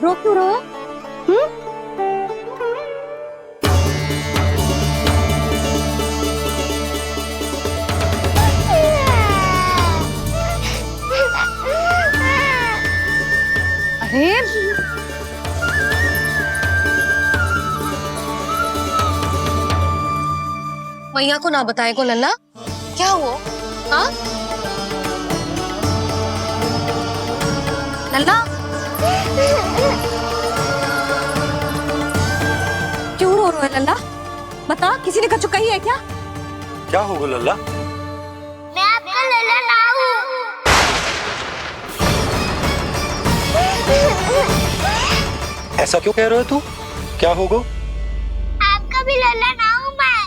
रो क्यों रहो? अरे मैया को ना बताए को लल्ला, क्या हुआ? हाँ लल्ला, क्यों रो रहे हो लल्ला? बता, किसी ने कछु कही है क्या? क्या होगा लल्ला? मैं आपका लल्ला ना हूँ। ऐसा क्यों कह रहे हो तू? क्या होगा? आपका भी लल्ला ना हूँ मैं।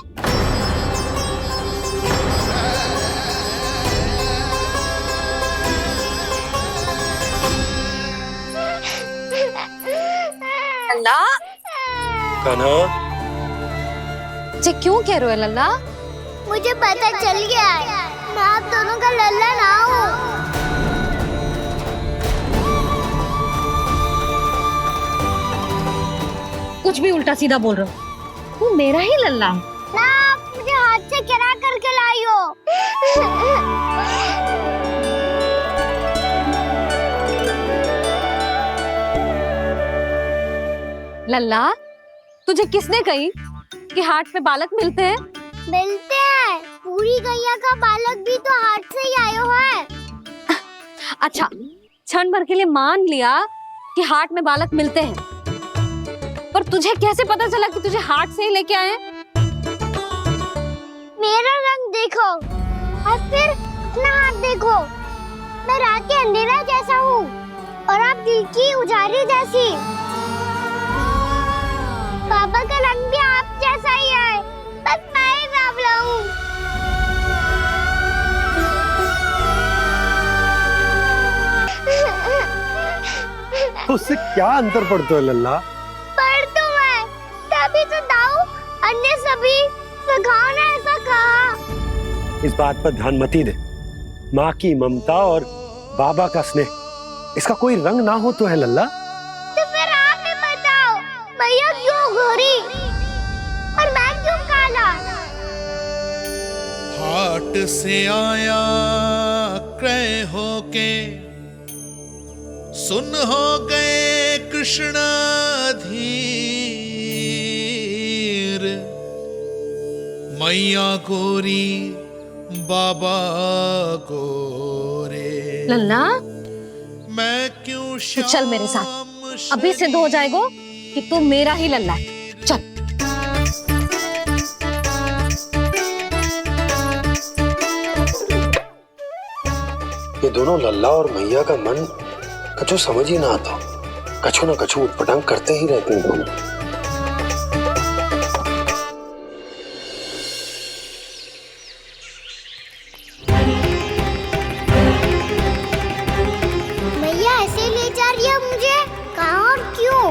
लल्ला, कान्हा, जी क्यों कह रहे हो लल्ला? मुझे पता चल गया है, मैं आप दोनों का लल्ला ना हूँ। कुछ भी उल्टा सीधा बोल रहे हो, तू मेरा ही लल्ला है। ना, आप मुझे हाथ से गिरा करके लाई हो। लल्ला, तुझे किसने कही कि हाट में बालक मिलते हैं? मिलते हैं, पूरी गैया का बालक भी तो हाट से ही आयो है। अच्छा, क्षण भर के लिए मान लिया कि हाट में बालक मिलते हैं, पर तुझे कैसे पता चला कि तुझे हाट से ही लेके आए? मेरा रंग देखो और फिर अपना हाथ देखो। मैं रात के अंधेरा जैसा हूँ और आप दिल की उजारी जैसी। पापा का रंग भी आप जैसा ही है, बस मैं ही बावला हूँ। उससे क्या अंतर पड़ता है लल्ला? पर तो मैं तभी तो दाऊ अन्य सभी सखाओ ने ऐसा कहा। इस बात पर ध्यान मत ही दे। माँ की ममता और बाबा का स्नेह, इसका कोई रंग ना हो तो है लल्ला? तो फिर आप ही बताओ, भैया क्यों गोरी और मैं क्यों काला? हाट से आया क्रय होके, सुन हो गए कृष्णाधीर। मैया गोरी बाबा गोरे, लल्ला, मैं क्यों तो चल मेरे साथ, अभी सिद्ध हो जाएगा कि तू मेरा ही लल्ला है। चल। ये दोनों लल्ला और मैया का मन कछु समझ ही ना आता, कछु ना कछु उटपटांग करते ही रहते हैं दोनों। भैया ऐसे ले जा रही है मुझे, कहाँ और क्यों?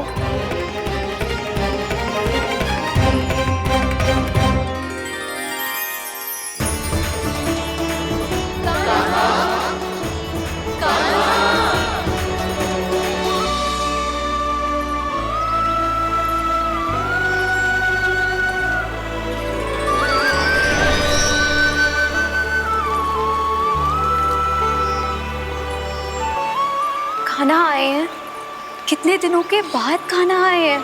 खाना आए हैं, कितने दिनों के बाद खाना आए हैं।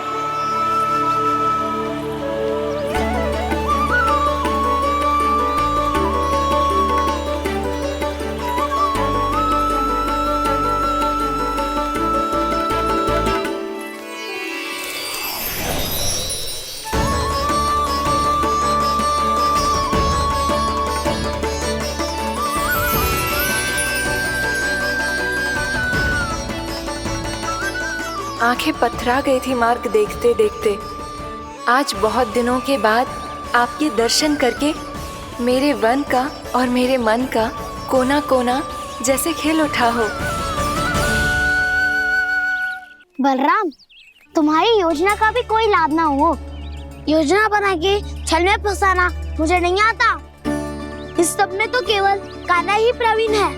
आंखें पथरा गई थी मार्ग देखते देखते। आज बहुत दिनों के बाद आपके दर्शन करके मेरे वन का और मेरे मन का कोना कोना जैसे खिल उठा हो। बलराम, तुम्हारी योजना का भी कोई लाभ ना हो। योजना बना के छल में फंसाना मुझे नहीं आता। इस सब में तो केवल कान्हा ही प्रवीण है।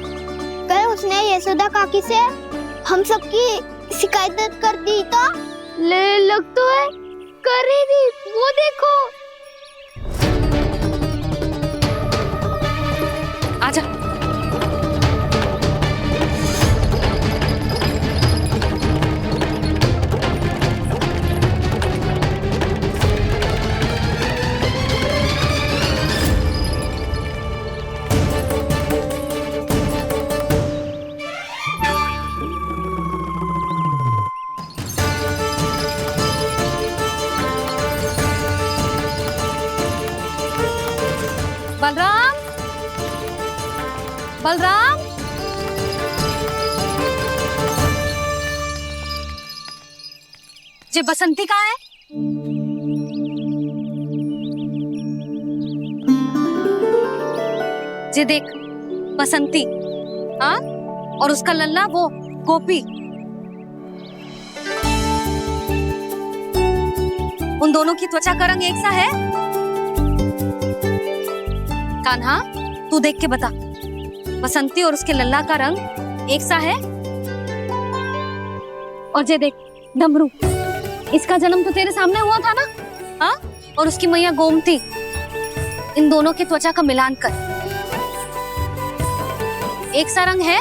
कल उसने यशोदा काकी से हम सबकी शिकायत कर दी तो ले लग तो है कर ही दी, वो देखो। आजा। बलराम, बलराम, ये बसंती कहाँ है? ये देख बसंती, हाँ, और उसका लल्ला वो गोपी। उन दोनों की त्वचा का रंग एक सा है? कान्हा, तू देख के बता, बसंती और उसके लल्ला का रंग एक सा है? और ये देख डमरू, इसका जन्म तो तेरे सामने हुआ था ना, हाँ? और उसकी मैया गोमती, इन दोनों की त्वचा का मिलान कर, एक सा रंग है?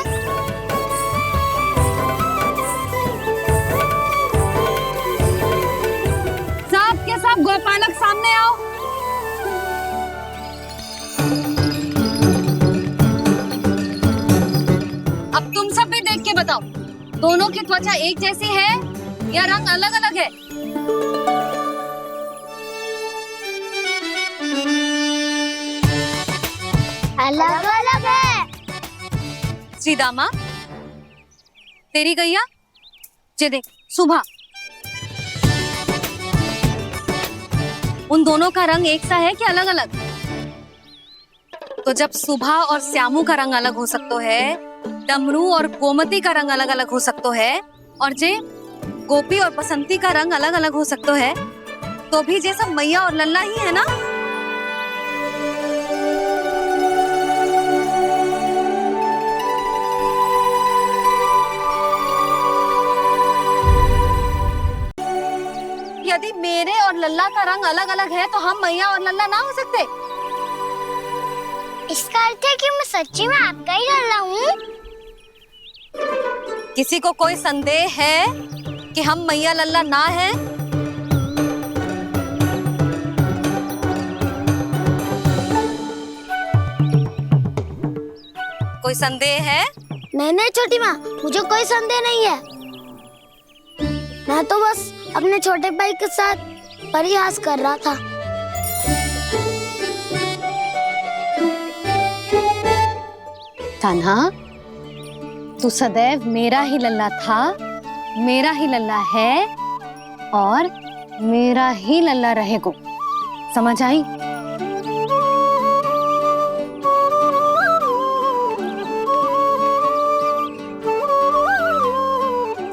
सब के सब गोपालक सामने आओ। अब तुम सब भी देख के बताओ, दोनों की त्वचा एक जैसी है या रंग अलग अलग है? अलग अलग है। श्रीदामा, तेरी गैया, ये देख सुबह, उन दोनों का रंग एक सा है कि अलग अलग? तो जब सुबह और श्यामू का रंग अलग हो सकता है, डमरू और गोमती का रंग अलग अलग हो सकता है, और जे गोपी और बसंती का रंग अलग अलग हो सकता है, तो भी जे सब मैया और लल्ला ही है ना? यदि मेरे और लल्ला का रंग अलग अलग है तो हम मैया और लल्ला ना हो सकते? इसका अर्थ है कि मैं सच्ची में आपका ही लल्ला हूँ? किसी को कोई संदेह है कि हम मैया लल्ला ना हैं? कोई संदेह है? नहीं नहीं छोटी माँ, मुझे कोई संदेह नहीं है। मैं तो बस अपने छोटे भाई के साथ परिहास कर रहा था। कान्हा, तू सदैव मेरा ही लल्ला था, मेरा ही लल्ला है और मेरा ही लल्ला रहेगा, समझ आई?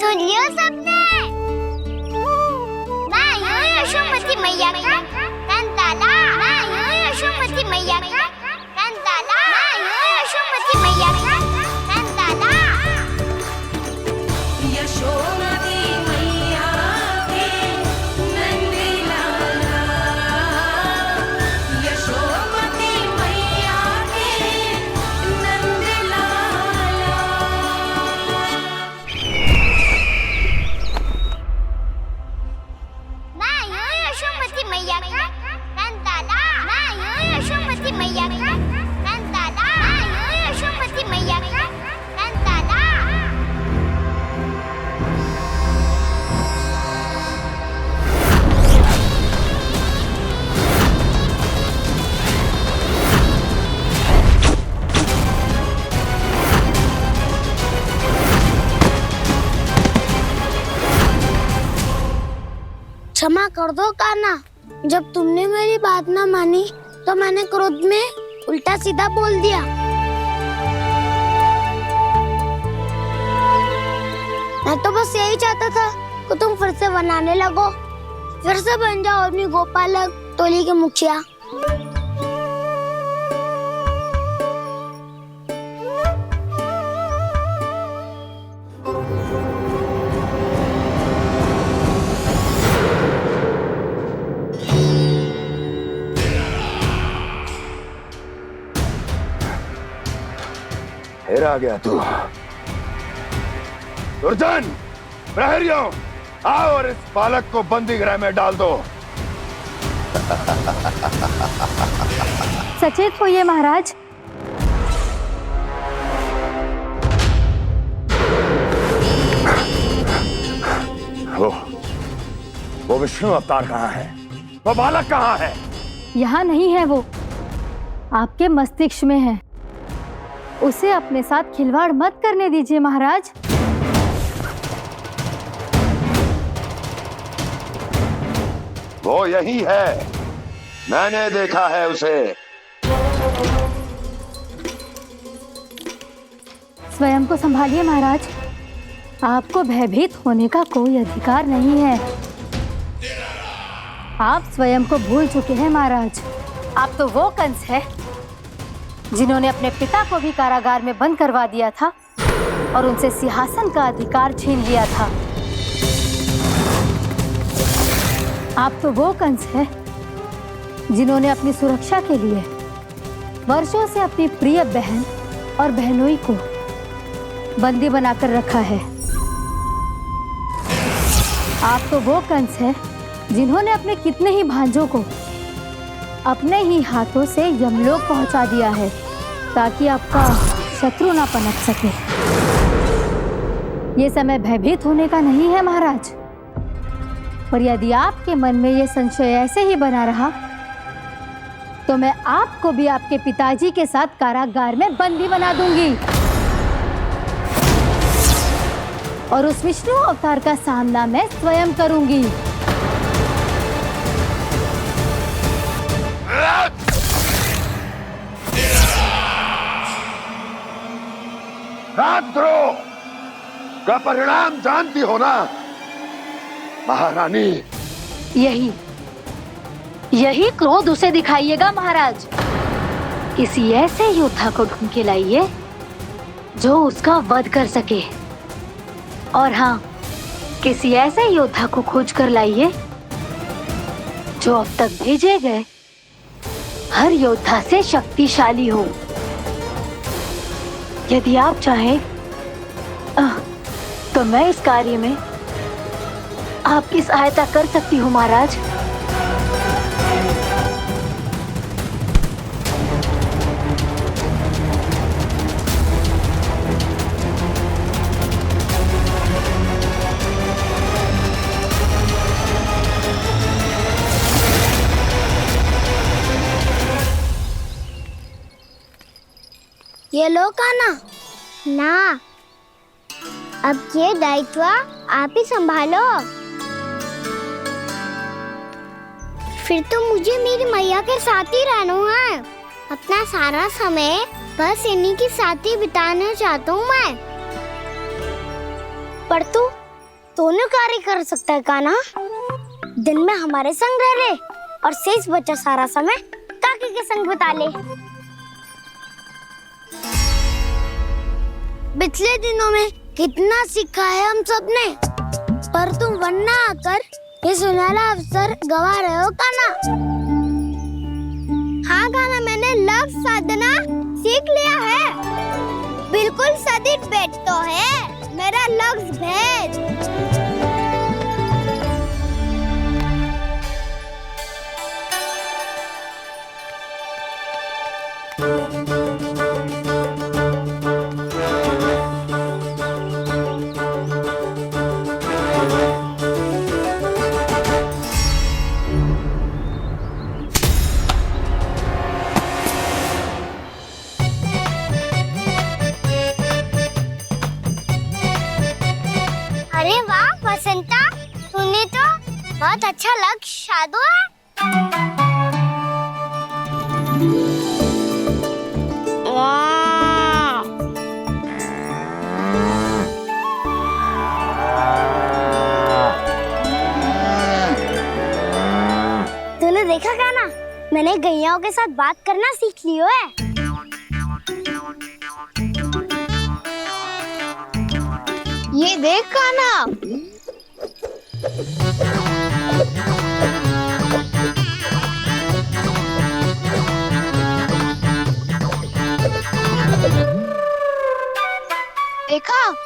सुन लियो सबने, मैं हूँ यशोमती मैया का कंताला, मैं हूँ यशोमती मैया का कंताला, मैं हूँ यशोमती मैया का कंताला। यशोमती मैया के नंदी लाला, यशोमती मैया के नंदी लाला। मैं हूँ यशोमती मैया का कंताला, मैं हूँ यशोमती मैया का कंताला, मैं हूँ यशोमती मैया का कंताला। क्षमा कर दो कान्हा, जब तुमने मेरी बात ना मानी तो मैंने क्रोध में उल्टा सीधा बोल दिया। मैं तो बस यही चाहता था कि तुम फिर से बनाने लगो, फिर से बन जाओ अपनी गोपालक टोली के मुखिया। आ गया तू। दुर्जन, प्रहरियों, आओ और इस बालक को बंदी गृह में डाल दो। सचेत होइए महाराज। वो विष्णु अवतार कहाँ है? वो बालक कहाँ है? यहाँ नहीं है वो, आपके मस्तिष्क में है। उसे अपने साथ खिलवाड़ मत करने दीजिए महाराज। वो यही है, मैंने देखा है उसे। स्वयं को संभालिए महाराज, आपको भयभीत होने का कोई अधिकार नहीं है। आप स्वयं को भूल चुके हैं महाराज। आप तो वो कंस है जिन्होंने अपने पिता को भी कारागार में बंद करवा दिया था और उनसे सिंहासन का अधिकार छीन लिया था। आप तो वो कंस है जिन्होंने अपनी सुरक्षा के लिए वर्षों से अपनी प्रिय बहन और बहनोई को बंदी बनाकर रखा है। आप तो वो कंस है जिन्होंने अपने कितने ही भांजों को अपने ही हाथों से यमलोक पहुंचा दिया है ताकि आपका शत्रु ना पनप सके। ये समय भयभीत होने का नहीं है महाराज, और यदि आपके मन में ये संशय ऐसे ही बना रहा तो मैं आपको भी आपके पिताजी के साथ कारागार में बंदी बना दूंगी और उस विष्णु अवतार का सामना मैं स्वयं करूंगी। राजद्रोह का परिणाम जानती हो ना महारानी? यही क्रोध उसे दिखाइएगा महाराज। किसी ऐसे योद्धा को ढूंढ के लाइए जो उसका वध कर सके, और हाँ, किसी ऐसे योद्धा को खोज कर लाइए जो अब तक भेजे गए हर योद्धा से शक्तिशाली हो। यदि आप चाहें तो मैं इस कार्य में आपकी सहायता कर सकती हूँ महाराज। ये लो कान्हा। ना, अब ये दायित्व आप ही संभालो। फिर तो मुझे मेरी मैया के साथ ही रहना है। अपना सारा समय बस इन्हीं के साथ ही बिताना चाहता हूँ मैं। पर तू दोनों कार्य कर सकता है कान्हा। दिन में हमारे संग रह ले और शेष बचा सारा समय काकी के संग बिता ले। पिछले दिनों में कितना सीखा है हम सब ने, पर तुम वरना आकर ये सुनहरा अवसर गवा रहे हो कान्हा। हाँ कान्हा, मैंने लक्ष्य साधना सीख लिया है। बिल्कुल सदित भेज तो है मेरा लक्ष्य भेज। अरे वाह बसंता, तूने तो बहुत अच्छा लक्ष्य साधा है। वाह, तूने देखा कान्हा, मैंने गैयाओं के साथ बात करना सीख लियो है। ये देख कान्हा।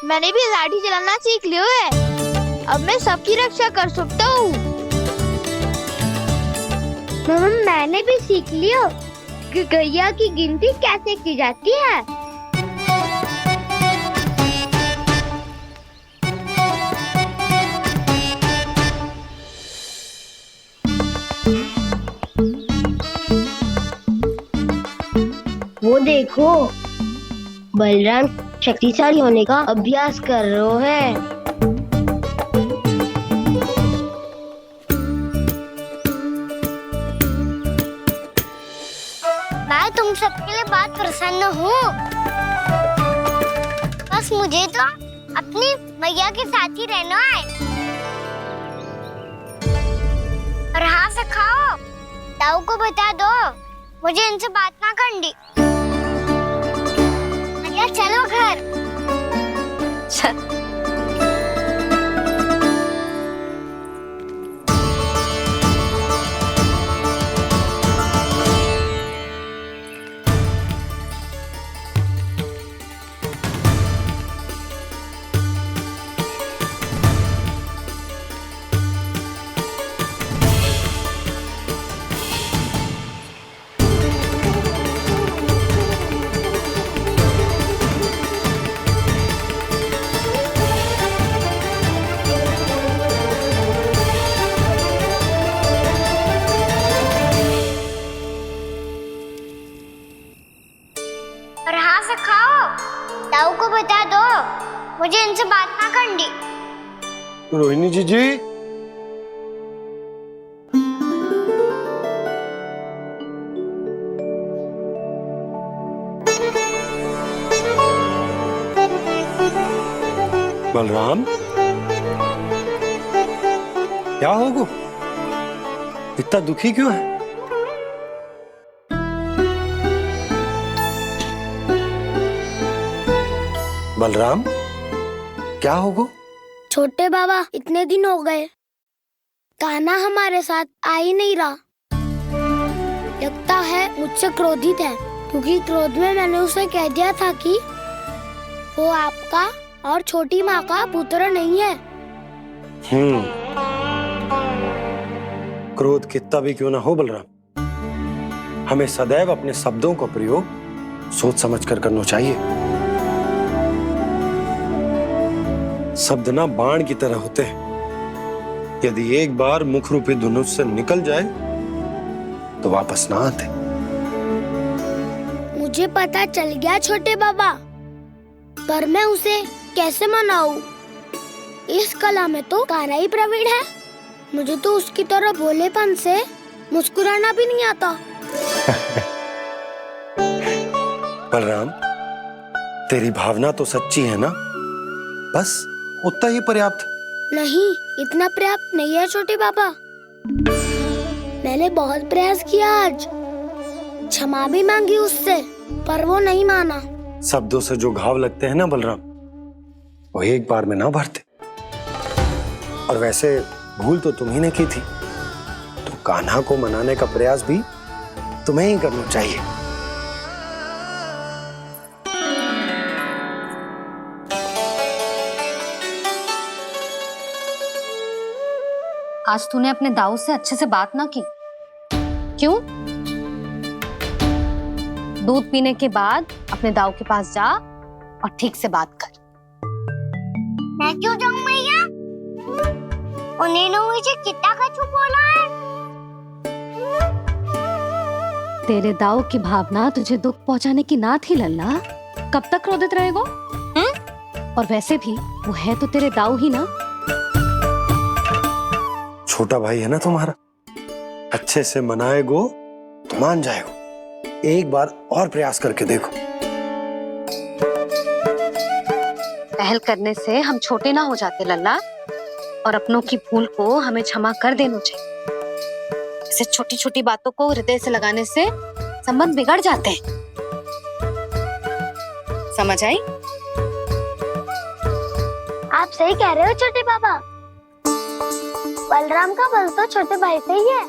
मैंने भी लाठी चलाना सीख लिया है। अब मैं सबकी रक्षा कर सकता हूँ। मम्मा मैंने भी सीख लिया कि गैया की गिनती कैसे की जाती है। वो देखो बलराम शक्तिशाली होने का अभ्यास कर रहे हैं। मैं तुम सबके लिए बहुत प्रसन्न हूँ। बस मुझे तो अपनी मैया के साथ ही रहना है। और हाँ से खाओ, ताऊ को बता दो मुझे इनसे बात ना करनी। मैया चलो घर। चल। और हाँ से खाओ, ताऊ को बता दो मुझे इनसे बात ना करनी। रोहिणी जी बलराम, क्या होगा? इतना दुखी क्यों है? बलराम, क्या होगा? छोटे बाबा इतने दिन हो गए, कान्हा हमारे साथ आ ही नहीं रहा। लगता है मुझसे क्रोधित है, क्योंकि क्रोध में मैंने उसे कह दिया था कि वो आपका और छोटी माँ का पुत्र नहीं है। क्रोध कितना भी क्यों ना हो बलराम, हमें सदैव अपने शब्दों का प्रयोग सोच समझ कर करना चाहिए। शब्द ना बाण की तरह होते हैं, यदि एक बार मुख रूपी धनुष से निकल जाए तो वापस ना आते। मुझे पता चल गया छोटे बाबा, पर मैं उसे कैसे मनाऊं? इस कला में तो कान्हा ही प्रवीण है। मुझे तो उसकी तरह भोलेपन से मुस्कुराना भी नहीं आता। बलराम, तेरी भावना तो सच्ची है ना, बस उतना ही पर्याप्त। नहीं, इतना पर्याप्त नहीं है छोटे बाबा। मैंने बहुत प्रयास किया आज, क्षमा भी मांगी उससे, पर वो नहीं माना। शब्दों से जो घाव लगते हैं ना बलराम, वो एक बार में ना भरते। और वैसे भूल तो तुम्ही ने की थी, तो कान्हा को मनाने का प्रयास भी तुम्हें ही करना चाहिए। आज तूने अपने दाऊ से अच्छे से बात ना की, क्यों? दूध पीने के बाद अपने दाऊ के पास जा और ठीक से बात कर। मैं क्यों जाऊं मैया? उन्होंने मुझे कितना कछु बोला है। तेरे दाऊ की भावना तुझे दुख पहुंचाने की ना थी लल्ला। कब तक क्रोधित रहेगो? और वैसे भी वो है तो तेरे दाऊ ही ना। छोटा भाई है ना तुम्हारा, अच्छे से मनाएगो तो मान जाएगो। एक बार और प्रयास करके देखो। पहल करने से हम छोटे ना हो जाते लल्ला, और अपनों की भूल को हमें क्षमा कर देना चाहिए। ऐसे छोटी छोटी बातों को हृदय से लगाने से संबंध बिगड़ जाते हैं। समझ आई? आप सही कह रहे हो छोटे बाबा। बलराम का बल तो छोटे भाई से ही है।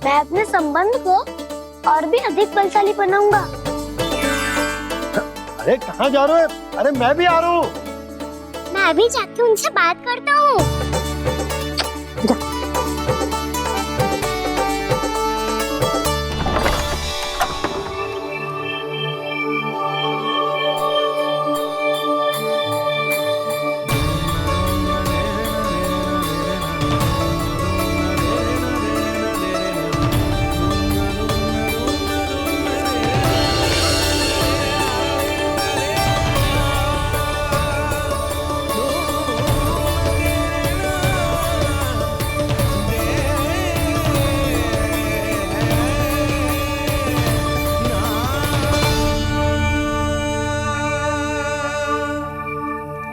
मैं अपने संबंध को और भी अधिक बलशाली बनाऊंगा। अरे कहाँ जा रहे हो? अरे मैं भी आ रहा हूँ। मैं भी जाके उनसे बात करता हूँ।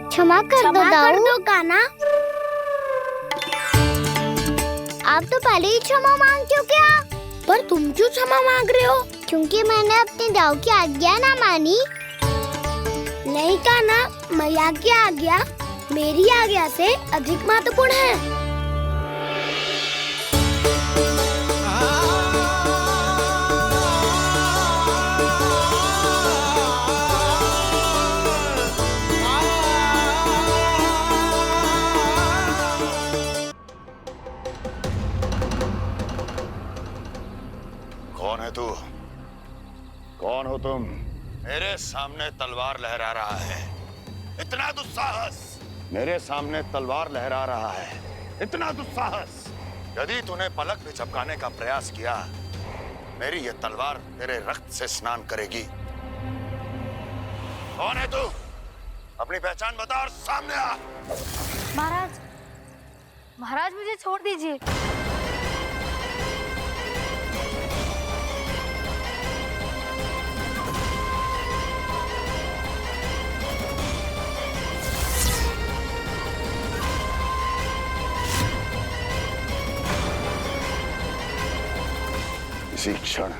क्षमा कर दो कान्हा। आप तो पहले ही क्षमा मांग चुके हो। पर तुम क्यों क्षमा मांग रहे हो? क्योंकि मैंने अपने दाऊ की आज्ञा ना मानी। नहीं कान्हा, मैया की आज्ञा मेरी आज्ञा से अधिक महत्वपूर्ण है। कौन है तू? कौन हो तुम? मेरे सामने तलवार लहरा रहा है। इतना दुस्साहस! मेरे सामने तलवार लहरा रहा है। इतना दुस्साहस! यदि तूने पलक भी झपकाने का प्रयास किया, मेरी ये तलवार तेरे रक्त से स्नान करेगी। कौन है तू? अपनी पहचान बता और सामने आ। महाराज, महाराज मुझे छोड़ दीजिए। इसी क्षण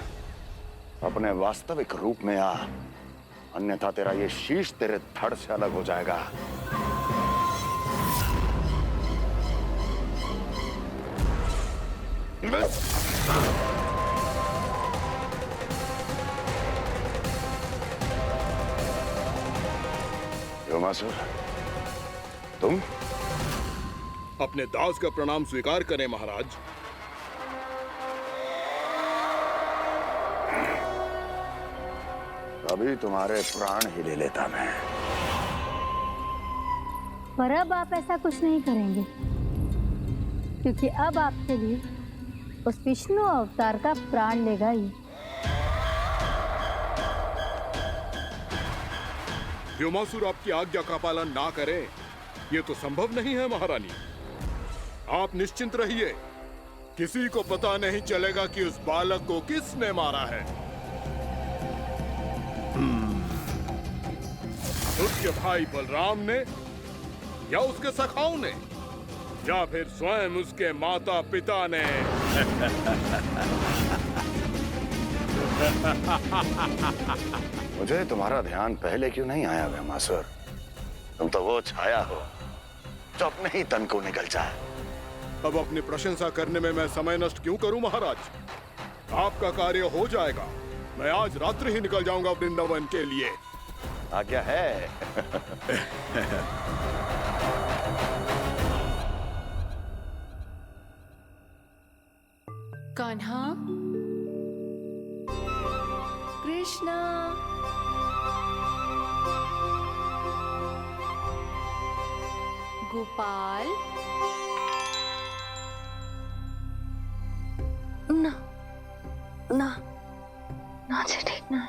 अपने वास्तविक रूप में आ, अन्यथा तेरा ये शीश तेरे धड़ से अलग हो जाएगा। योमासुर, तुम? अपने दास का प्रणाम स्वीकार करें महाराज। अभी तुम्हारे प्राण ही ले लेता मैं। पर अब आप ऐसा कुछ नहीं करेंगे, क्योंकि अब आपके लिए उस विष्णु अवतार का प्राण लेगा ही। व्योमासुर आपकी आज्ञा का पालन ना करे, ये तो संभव नहीं है महारानी। आप निश्चिंत रहिए, किसी को पता नहीं चलेगा कि उस बालक को किसने मारा है। उसके भाई बलराम ने, या उसके सखाओं ने, या फिर स्वयं उसके माता पिता ने। मुझे तुम्हारा ध्यान पहले क्यों नहीं आया व्योमासुर? तुम तो वो छाया हो जो अपने ही तन को निगल जाए। अब अपनी प्रशंसा करने में मैं समय नष्ट क्यों करूं महाराज? आपका कार्य हो जाएगा। मैं आज रात्रि ही निकल जाऊंगा वृंदावन के लिए। आज्ञा है। कान्हा, कृष्णा, गोपाल। ना ना ना जी, ठीक ना।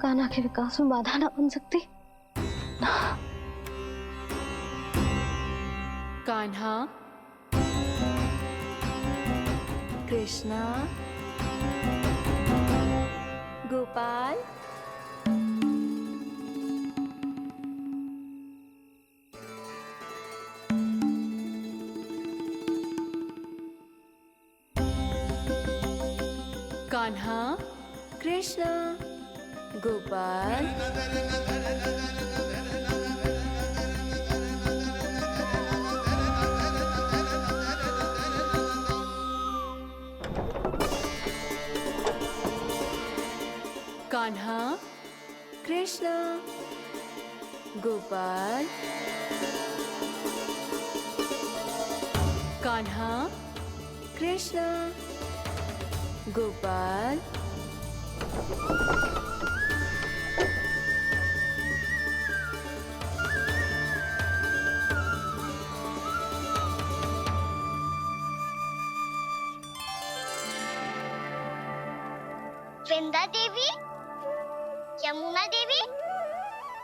कान्हा के विकास में बाधा ना बन सकती। कान्हा, कृष्णा, गोपाल। कान्हा, कृष्णा, गोपाल। कान्हा, गोपाल, कान्हा, कृष्णा, गोपाल, वृंदा देवी, यमुना देवी,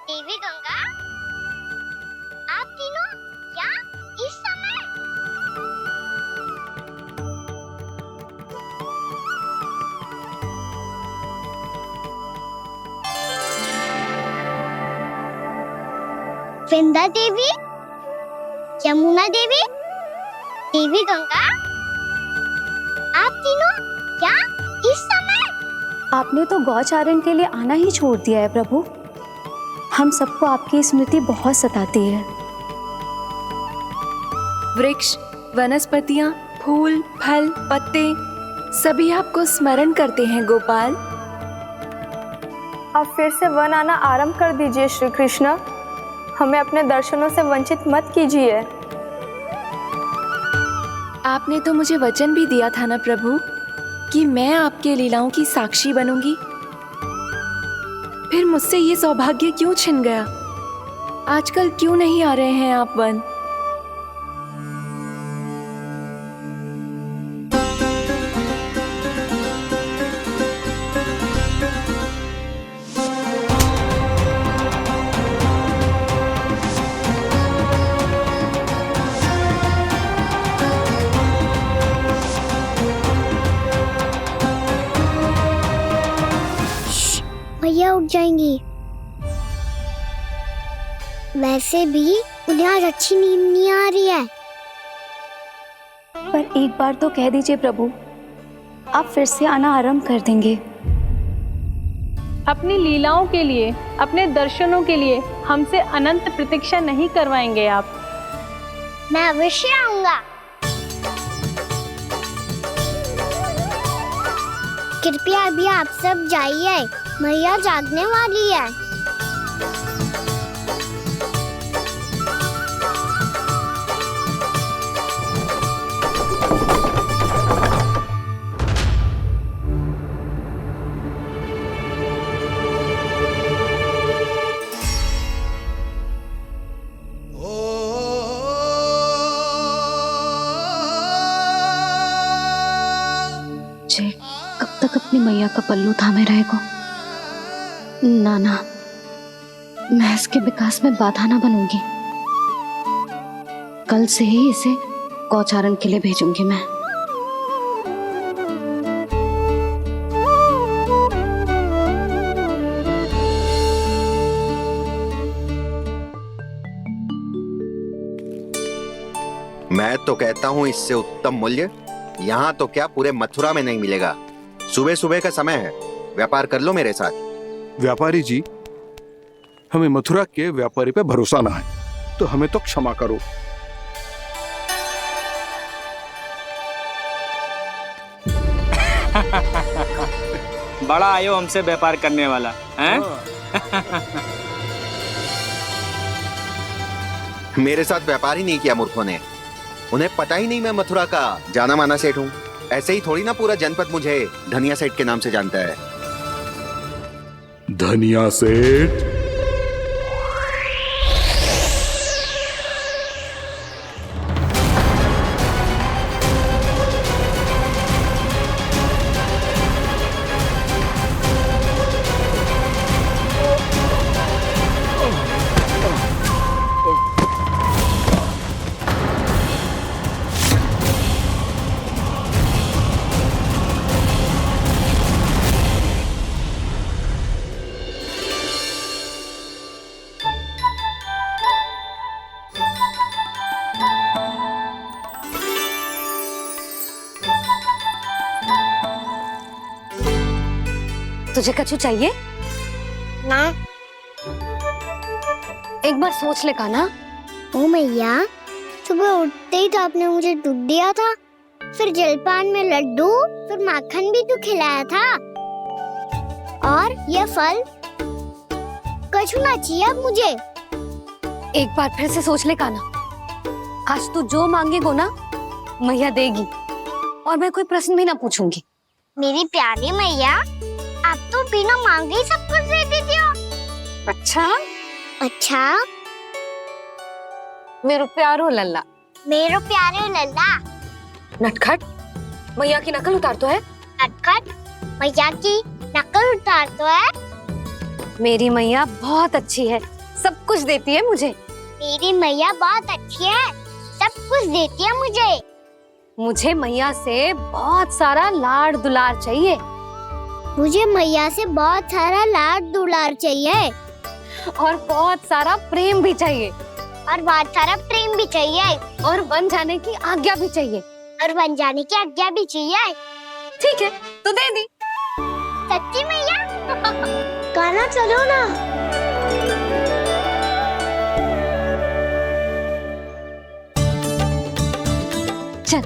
देवी गंगा, आप तीनों यहाँ इस समय? वृंदा देवी, यमुना देवी, देवी गंगा, आप तीनों यहाँ इस समय? आपने तो गौचारण के लिए आना ही छोड़ दिया है प्रभु। हम सबको आपकी स्मृति बहुत सताती है। वृक्ष, वनस्पतियां, फूल, फल, पत्ते सभी आपको स्मरण करते हैं गोपाल। अब फिर से वन आना आरंभ कर दीजिए श्री कृष्ण। हमें अपने दर्शनों से वंचित मत कीजिए। आपने तो मुझे वचन भी दिया था ना प्रभु कि मैं आपके लीलाओं की साक्षी बनूंगी। फिर मुझसे ये सौभाग्य क्यों छिन गया? आजकल क्यों नहीं आ रहे हैं आप वन? भैया उठ जाएंगी। वैसे भी उन्हें आज अच्छी नींद नहीं आ रही है। पर एक बार तो कह दीजिए प्रभु, आप फिर से आना आरंभ कर देंगे। अपनी लीलाओं के लिए, अपने दर्शनों के लिए हमसे अनंत प्रतीक्षा नहीं करवाएंगे आप। मैं अवश्य आऊंगा। कृपया अभी आप सब जाइए, मैया जागने वाली है। जे कब तक अपनी मैया का पल्लू थामे रहेगा? ना ना, मैं इसके विकास में बाधा ना बनूंगी। कल से ही इसे गौचारण के लिए भेजूंगी मैं। मैं तो कहता हूँ इससे उत्तम मूल्य यहाँ तो क्या पूरे मथुरा में नहीं मिलेगा। सुबह सुबह का समय है, व्यापार कर लो मेरे साथ। व्यापारी जी, हमें मथुरा के व्यापारी पे भरोसा ना है, तो हमें तो क्षमा करो। बड़ा आयो हमसे व्यापार करने वाला हैं? मेरे साथ व्यापार ही नहीं किया मूर्खों ने। उन्हें पता ही नहीं मैं मथुरा का जाना माना सेठ हूँ। ऐसे ही थोड़ी ना पूरा जनपद मुझे धनिया सेठ के नाम से जानता है। धनिया सेठ? तुझे कछु चाहिए? ना। एक बार सोच ले कान्हा। ओ मैया, सुबह उठते ही तो आपने मुझे दूध दिया था, फिर जलपान में लड्डू, फिर माखन भी तो खिलाया था। और ये फल कछु ना चाहिए अब मुझे। एक बार फिर से सोच ले कान्हा, आज तू जो मांगेगो ना मैया देगी, और मैं कोई प्रश्न भी ना पूछूंगी। मेरी प्यारी मैया, आप तो बिना मांगे ही सब कुछ दे देती हो। अच्छा अच्छा, मेरो प्यारो लल्ला। मेरो प्यारे लल्ला। नटखट, मैया की नकल उतार तो है। नटखट, मैया की नकल उतार तो है। मेरी मैया बहुत अच्छी है, सब कुछ देती है मुझे। मेरी मैया बहुत अच्छी है, सब कुछ देती है मुझे। मुझे मैया से बहुत सारा लाड़ दुलार चाहिए। मुझे मैया से बहुत सारा लाड दुलार चाहिए। और बहुत सारा प्रेम भी चाहिए। और बहुत सारा प्रेम भी चाहिए। और बन जाने की आज्ञा भी चाहिए। और बन जाने की आज्ञा भी चाहिए। ठीक है, तो दे दी। सच्ची मैया? कान्हा चलो ना। चल,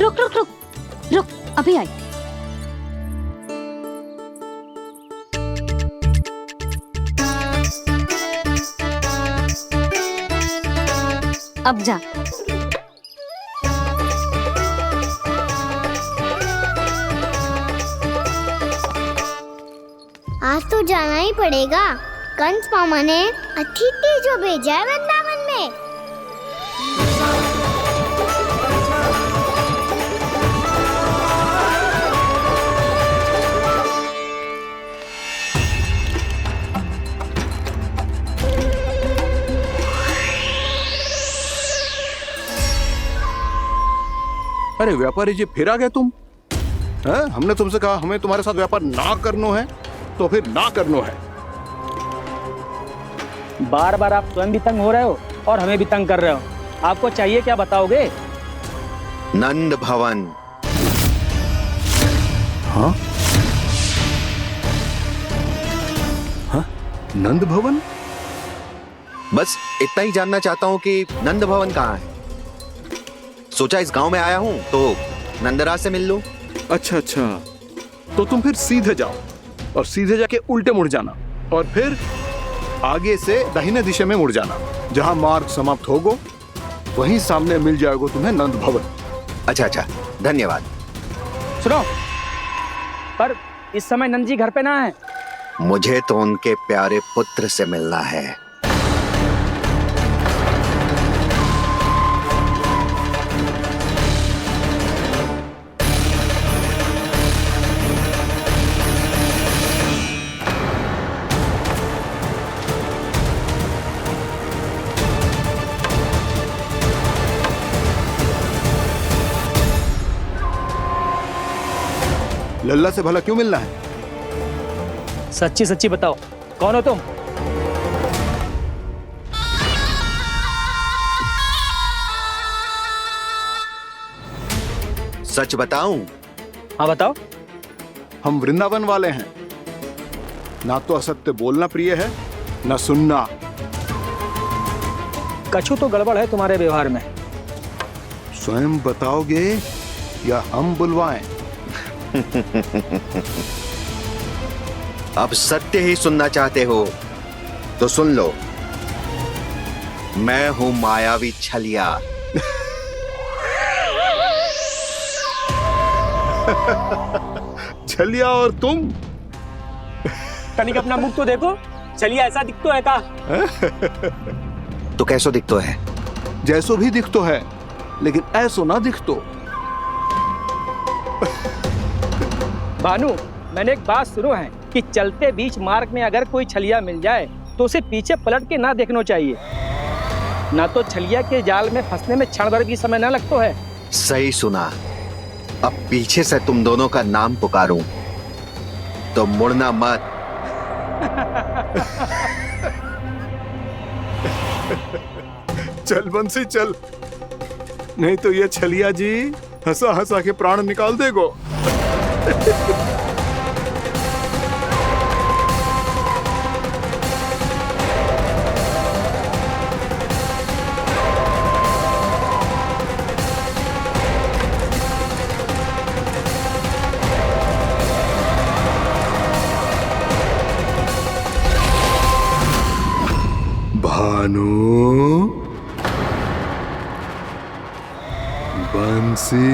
रुक रुक रुक रुक, अभी आई। अब जा। आज तो जाना ही पड़ेगा। कंस मामा ने अतिथि जो भेजा है वृंदावन में। अरे व्यापारी जी, फिर आ गए तुम? हैं? हमने तुमसे कहा हमें तुम्हारे साथ व्यापार ना करनो है, तो फिर ना करनो है। बार बार आप स्वयं भी तंग हो रहे हो और हमें भी तंग कर रहे हो। आपको चाहिए क्या बताओगे? नंद भवन। हाँ? हाँ? नंद भवन? बस इतना ही जानना चाहता हूँ कि नंद भवन कहाँ है। सोचा इस गांव में आया हूँ तो नंदराज से मिल लूं। अच्छा अच्छा, तो तुम फिर सीधे जाओ और सीधे जाके उल्टे मुड़ जाना और फिर आगे से दाहिने दिशा में मुड़ जाना। जहाँ मार्ग समाप्त होगो वहीं सामने मिल जाएगा तुम्हें नंद भवन। अच्छा अच्छा, धन्यवाद। सुनो, पर इस समय नंद जी घर पे ना है। मुझे तो उनके प्यारे पुत्र से मिलना है। लल्ला से भला क्यों मिलना है? सच्ची सच्ची बताओ, कौन हो तुम? सच बताऊं? हाँ बताओ। हम वृंदावन वाले हैं। ना तो असत्य बोलना प्रिय है, ना सुनना। कछु तो गड़बड़ है तुम्हारे व्यवहार में। स्वयं बताओगे या हम बुलवाएं? अब सत्य ही सुनना चाहते हो तो सुन लो। मैं हूं मायावी छलिया। छलिया और तुम? तनिक अपना मुख तो देखो, चलिए ऐसा दिख तो है का? तो कैसो दिखतो है? जैसो भी दिखतो है, लेकिन ऐसो ना दिखतो। भानु, मैंने एक बात सुनो है कि चलते बीच मार्ग में अगर कोई छलिया मिल जाए तो उसे पीछे पलट के ना देखना चाहिए, ना तो छलिया के जाल में फंसने में क्षण भर भी समय ना लगता है। सही सुना। अब पीछे से तुम दोनों का नाम पुकारूं तो मुड़ना मत। चल बंसी चल, नहीं तो ये छलिया जी हंसा हंसा के प्राण निकाल देगो। भानु, बंसी।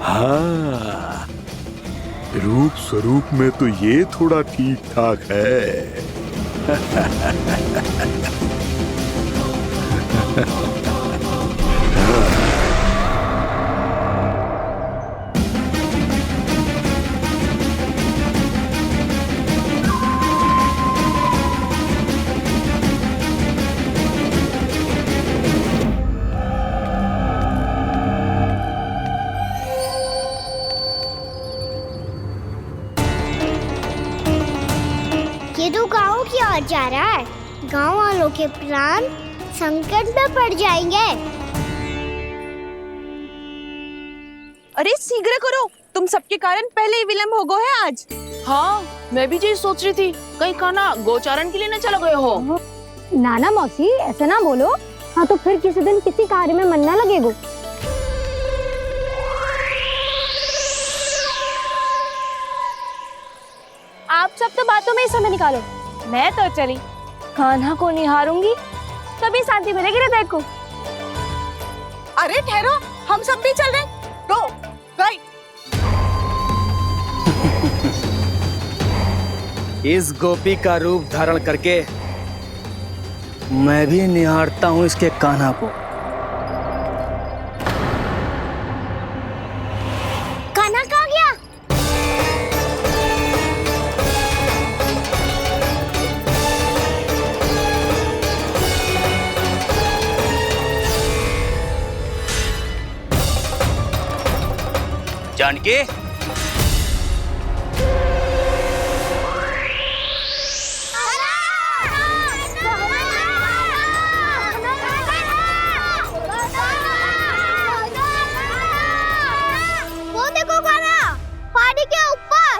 हाँ, रूप स्वरूप में तो ये थोड़ा ठीक ठाक है। ये तो गाँव की ओर जा रहा है। गाँव वालों के प्राण संकट में पड़ जाएंगे। अरे शीघ्र करो, तुम सबके कारण पहले ही विलम्ब हो गए है आज। हाँ, मैं भी यही सोच रही थी, कहीं खाना गोचारण के लिए न चला गए हो। नाना मौसी ऐसा ना बोलो। हाँ तो फिर किसी दिन किसी कार्य में मन ना लगेगा। आप सब तो बातों में ही समय निकालो। मैं तो चली कान्हा को निहारूंगी, तभी शांति मिलेगी हृदय को। अरे ठहरो, हम सब भी चल रहे। रो, गई। इस गोपी का रूप धारण करके मैं भी निहारता हूँ इसके कान्हा को। कान्हा कहाँ गया? जानकी, वो देखो कान्हा, पहाड़ी के ऊपर।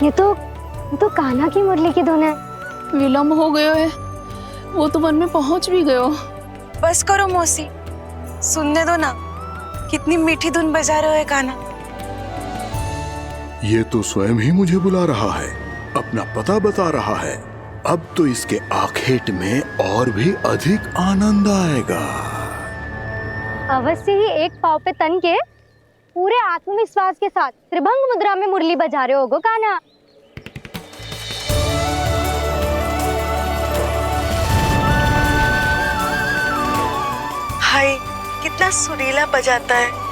ये तो कान्हा की मुरली की धुन है। विलम्ब हो गयो है, वो तो वन में पहुंच भी गयो। बस करो मौसी, सुनने दो ना, कितनी मीठी धुन बजा रहे हो कान्हा। ये तो स्वयं ही मुझे बुला रहा है, अपना पता बता रहा है। अब तो इसके आखेट में और भी अधिक आनंद आएगा। अवश्य ही एक पाँव पे तन के पूरे आत्मविश्वास के साथ त्रिभंग मुद्रा में मुरली बजा रहे होगो कान्हा। हाय, कितना सुरीला बजाता है।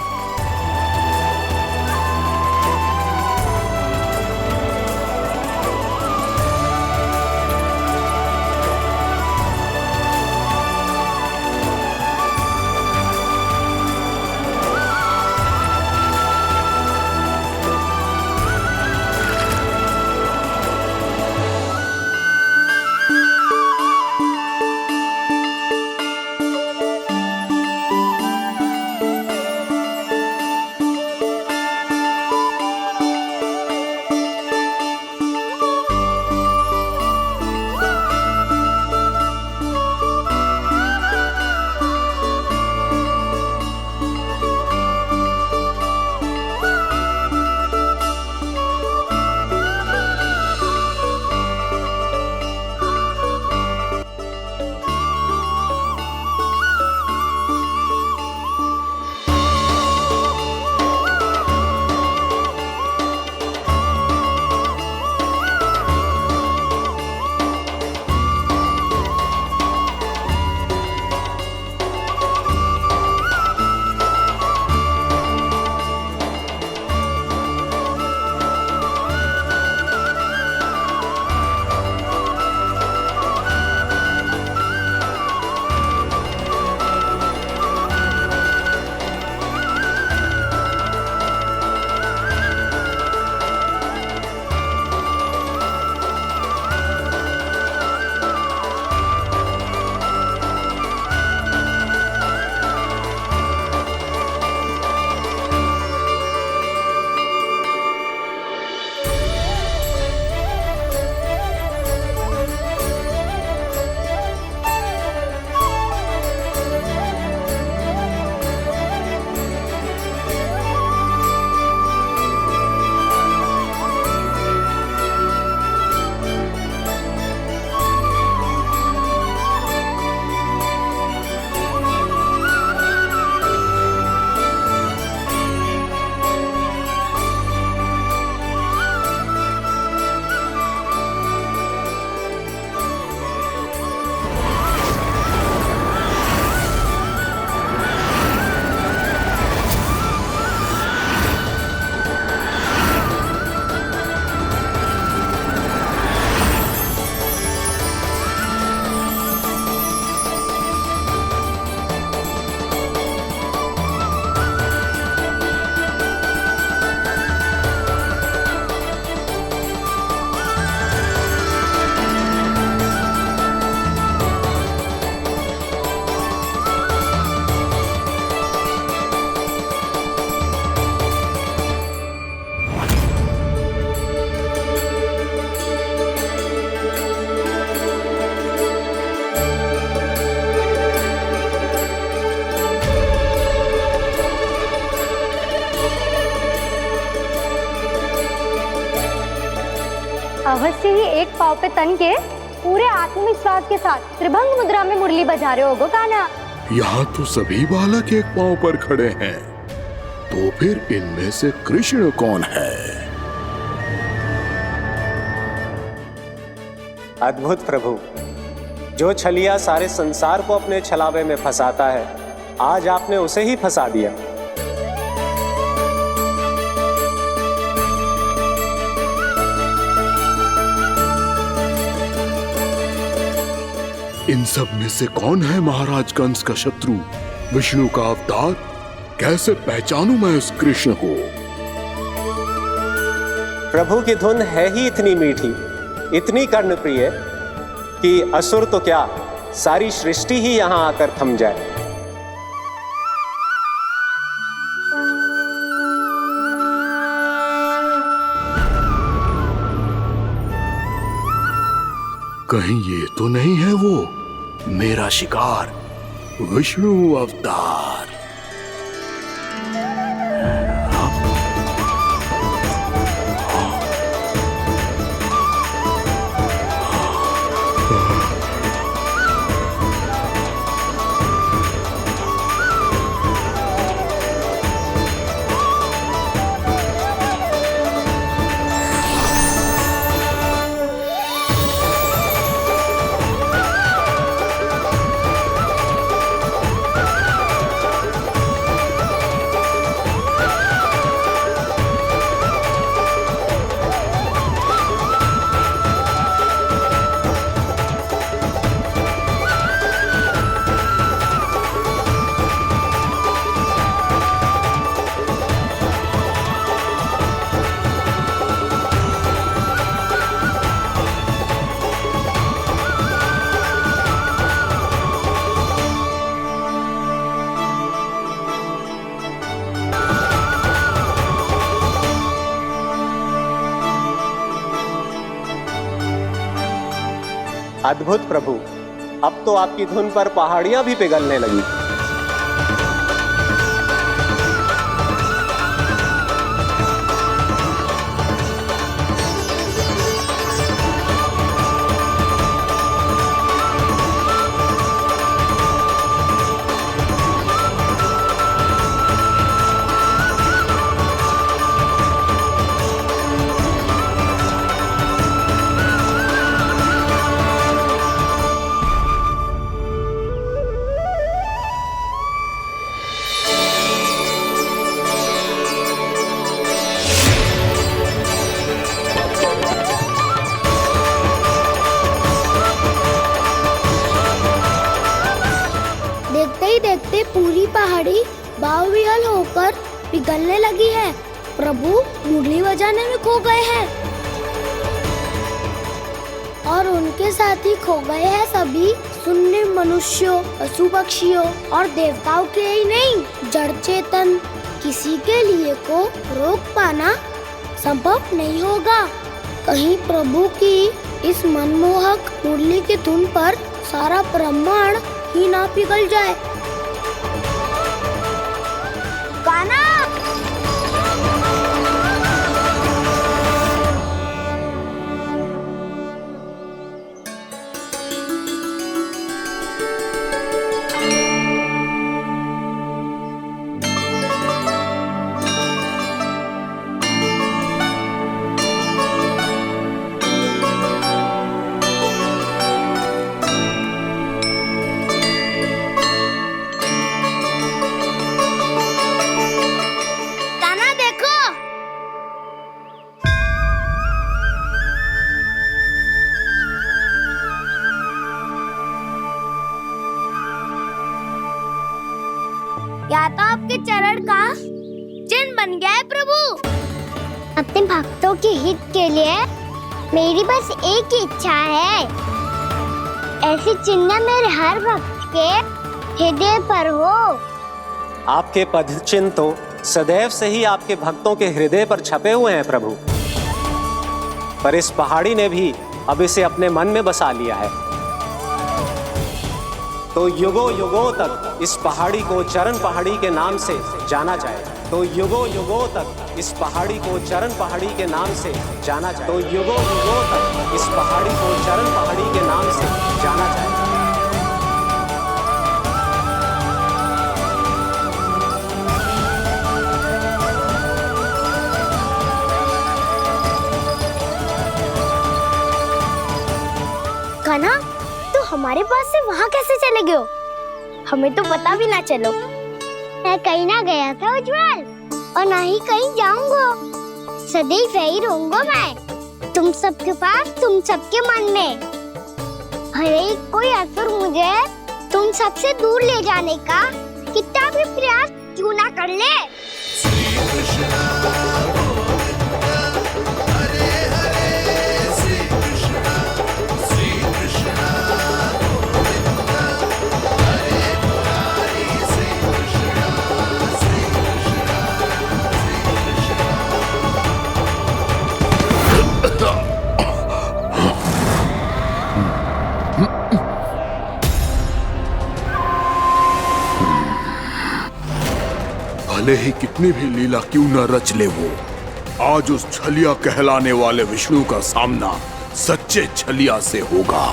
अवश्य ही एक पाँव पे तन के पूरे आत्मविश्वास के साथ त्रिभंग मुद्रा में मुरली बजा रहे होगो कान्हा। यहाँ तो सभी बालक एक पांव पर खड़े हैं, तो फिर इनमें से कृष्ण कौन है? अद्भुत प्रभु, जो छलिया सारे संसार को अपने छलावे में फंसाता है, आज आपने उसे ही फंसा दिया। इन सब में से कौन है महाराज कंस का शत्रु, विष्णु का अवतार? कैसे पहचानूं मैं उस कृष्ण को? प्रभु की धुन है ही इतनी मीठी, इतनी कर्णप्रिय कि असुर तो क्या, सारी सृष्टि ही यहां आकर थम जाए। कहीं ये तो नहीं है वो मेरा शिकार विष्णु अवतार? अद्भुत प्रभु, अब तो आपकी धुन पर पहाड़ियां भी पिघलने लगी। देखते ही देखते पूरी पहाड़ी बावविहल होकर पिघलने लगी है। प्रभु मुरली बजाने में खो गए हैं और उनके साथ ही खो गए हैं सभी सुनने मनुष्यों, पशु पक्षियों और देवताओं के ही नहीं, जड़ चेतन किसी के लिए को रोक पाना संभव नहीं होगा। कहीं प्रभु की इस मनमोहक मुरली की धुन पर सारा ब्रह्मांड ही ना पिघल जाए। गाना या तो आपके चरण का चिन्ह बन गया है प्रभु। अपने भक्तों के हित के लिए मेरी बस एक ही इच्छा है, ऐसी चिन्ह मेरे हर भक्त के हृदय पर हो। आपके पद चिन्ह तो सदैव से ही आपके भक्तों के हृदय पर छपे हुए हैं प्रभु, पर इस पहाड़ी ने भी अब इसे अपने मन में बसा लिया है। तो युगों युगों तक इस पहाड़ी को चरण पहाड़ी के नाम से जाना जाए। तो युगों युगों तक इस पहाड़ी को चरण पहाड़ी के नाम से जाना जाए। तो युगों युगों तक इस पहाड़ी को चरण पहाड़ी के नाम से जाना जाए। कान्हा, तो हमारे पास से वहाँ कैसे चले गए हो? हमें तो पता भी ना चलो। मैं कहीं ना गया था उज्जवल, और ना ही कहीं जाऊंगा। सदैव यही रहूंगा मैं, तुम सबके पास, तुम सबके मन में। भले ही कोई असुर मुझे तुम सबसे दूर ले जाने का कितना भी प्रयास क्यों ना कर ले। भले ही कितनी भी लीला क्यों न रच ले वो, आज उस छलिया कहलाने वाले विष्णु का सामना सच्चे छलिया से होगा।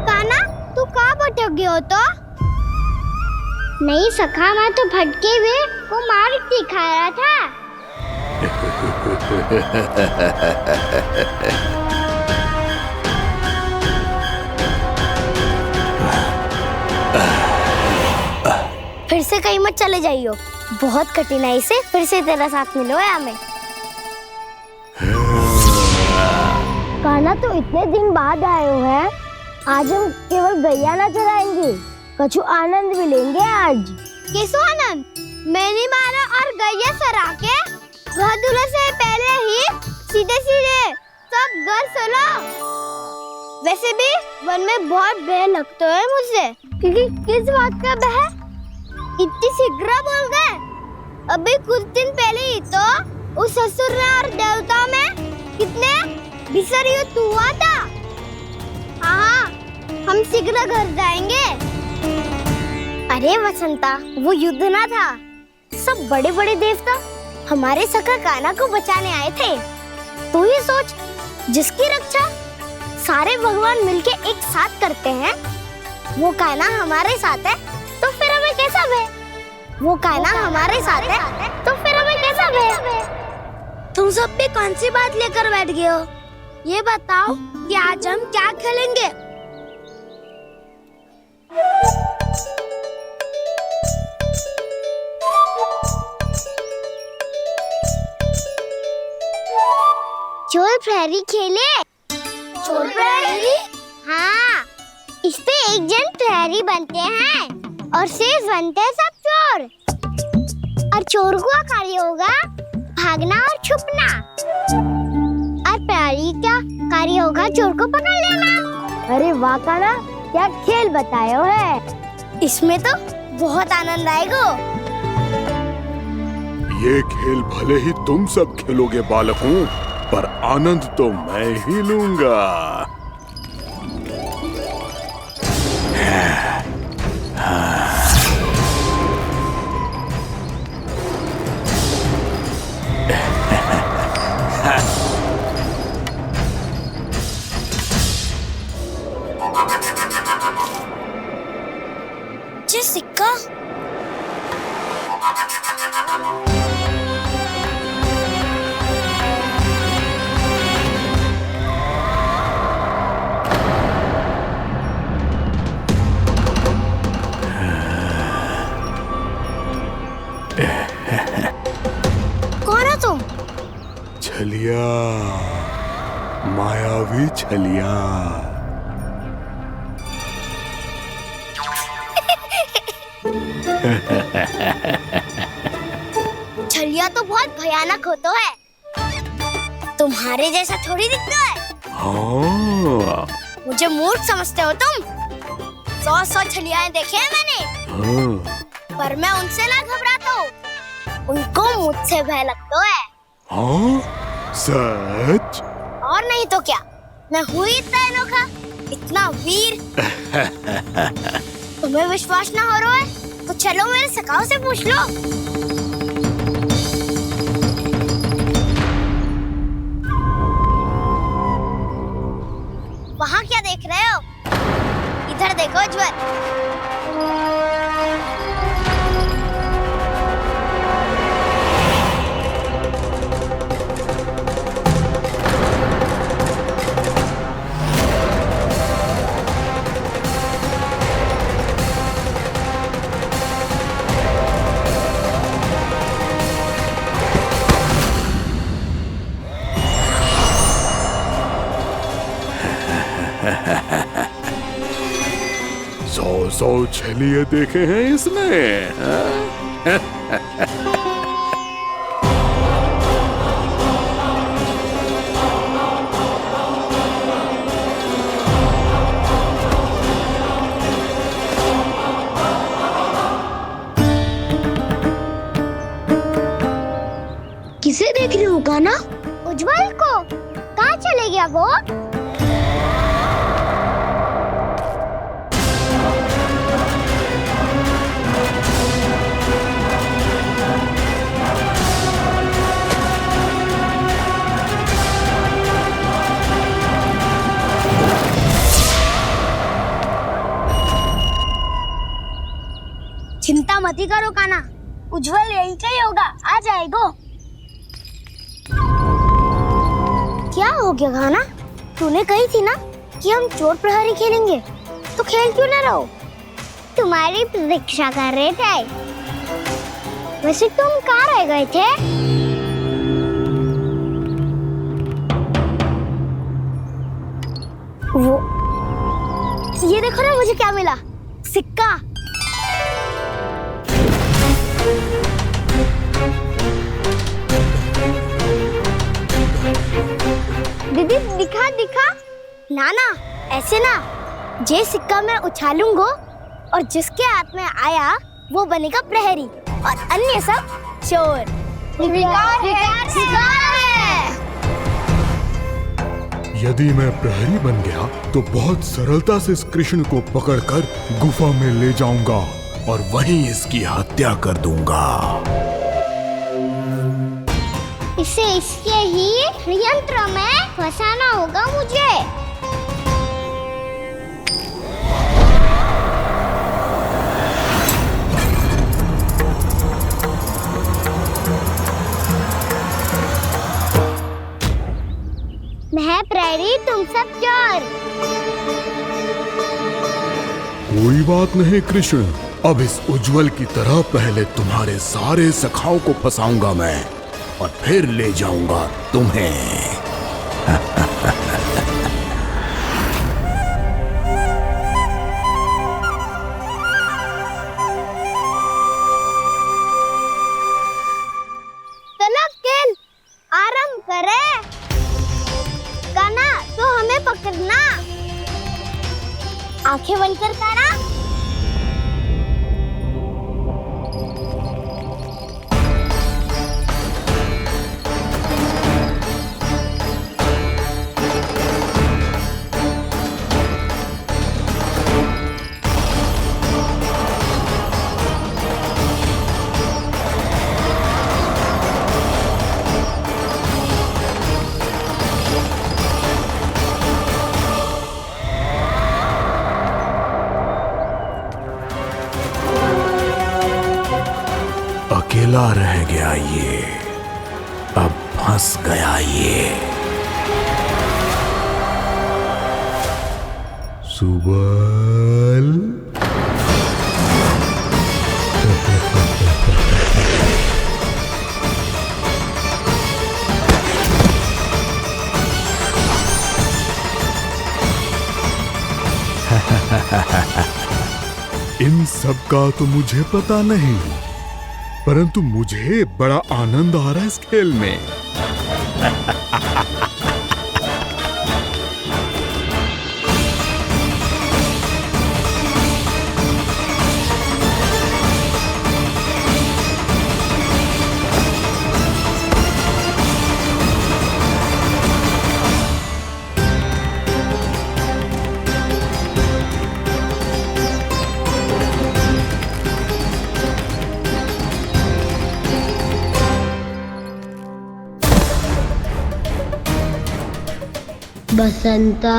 काना, तू कहाँ भटक गए हो तो? नहीं सखा, मैं तो भटके हुए को मार्ग दिखा रहा था। फिर से कहीं मत चले जाइयो, बहुत कठिनाई से फिर से तेरा साथ मिलो है हमें। काना, तो इतने दिन बाद आए हो हैं, आज हम केवल गैया ना चराएंगे, कछु आनंद भी लेंगे आज। किसो आनंद? मैंने मारा और गैया सरा के घर दूल्हे से पहले ही सीधे सीधे सब घर चलो। वैसे भी वन में बहुत भय लगता है मुझसे, क्योंकि किस बात का भय? इतनी शीघ्र बोल गए। अभी कुछ दिन पहले ही तो उस ससुर और देवता में कितने भीषण युद्ध हुआ था। हाँ, हम शीघ्र घर जाएंगे। अरे वसंता, वो युद्ध ना था, सब बड़े बड़े देवता हमारे सखा काना को बचाने आए थे। तू ही सोच, जिसकी रक्षा सारे भगवान मिलके एक साथ करते हैं, वो काना हमारे साथ है, तो फिर हमें कैसा भय? वो काना हमारे साथ है, तो फिर हमें कैसा भय? तुम सब भी कौन सी बात लेकर बैठ गए हो? ये बताओ कि आज हम क्या खेलेंगे? चोर प्रहरी खेले? चोर प्रहरी? हाँ, इस पे एक जन प्रहरी बनते हैं और शेष बनते हैं सब चोर। और चोर का कार्य होगा भागना और छुपना, और प्रहरी का कार्य होगा चोर को पकड़ लेना। अरे वाह काना, क्या खेल बताए हो है। इसमें तो बहुत आनंद आएगा। ये खेल भले ही तुम सब खेलोगे बालकों, पर आनंद तो मैं ही लूंगा। सिक्का कौन हो तुम? छलिया, मायावी छलिया। छलिया तो बहुत भयानक होता है, तुम्हारे जैसा थोड़ी दिखता है। हाँ। मुझे मूर्ख समझते हो तुम? 100 छलियाएं देखे हैं मैंने। हाँ। पर मैं उनसे ना घबराता हूँ, उनको मुझसे भय लगता है। हाँ? सच? और नहीं तो क्या, मैं हूँ इतना अनोखा, इतना वीर। तुम्हें विश्वास ना हो रहा है तो चलो मेरे सखाओं से पूछ लो। वहाँ क्या देख रहे हो? इधर देखो ज्वर। सौ छलिए देखे हैं इसने। किसे देख रही हो काना? उज्जवल को। कहाँ चले गया वो? मत ही करो काना, उज्जवल यही का ही होगा, आ जाएगो। क्या हो गया काना? तूने कही थी ना कि हम चोर प्रहरी खेलेंगे, तो खेल क्यों ना रहो? तुम्हारी प्रतीक्षा कर रहे थे। वैसे तुम कहाँ रह गए थे? वो ये देखो ना, मुझे क्या मिला, सिक्का। दीदी दिखा दिखा। ना ना, ऐसे ना, ये सिक्का मैं उछालूंगा और जिसके हाथ में आया वो बनेगा प्रहरी और अन्य सब चोर। शिकार है। यदि मैं प्रहरी बन गया तो बहुत सरलता से इस कृष्ण को पकड़कर गुफा में ले जाऊंगा और वहीं इसकी हत्या कर दूंगा। इसे इसके ही यंत्र में फंसाना होगा मुझे। मैं प्रहरी, तुम सब चोर। कोई बात नहीं कृष्ण, अब इस उज्जवल की तरह पहले तुम्हारे सारे सखाओं को फंसाऊंगा मैं और फिर ले जाऊंगा तुम्हें। चलो खेल आरंभ करें। काना तो हमें पकड़ना, आंखें बंद कर काना। अकेला रह गया ये, अब फंस गया ये। सुबल इन सब का तो मुझे पता नहीं, परंतु मुझे बड़ा आनंद आ रहा है इस खेल में। बसंता,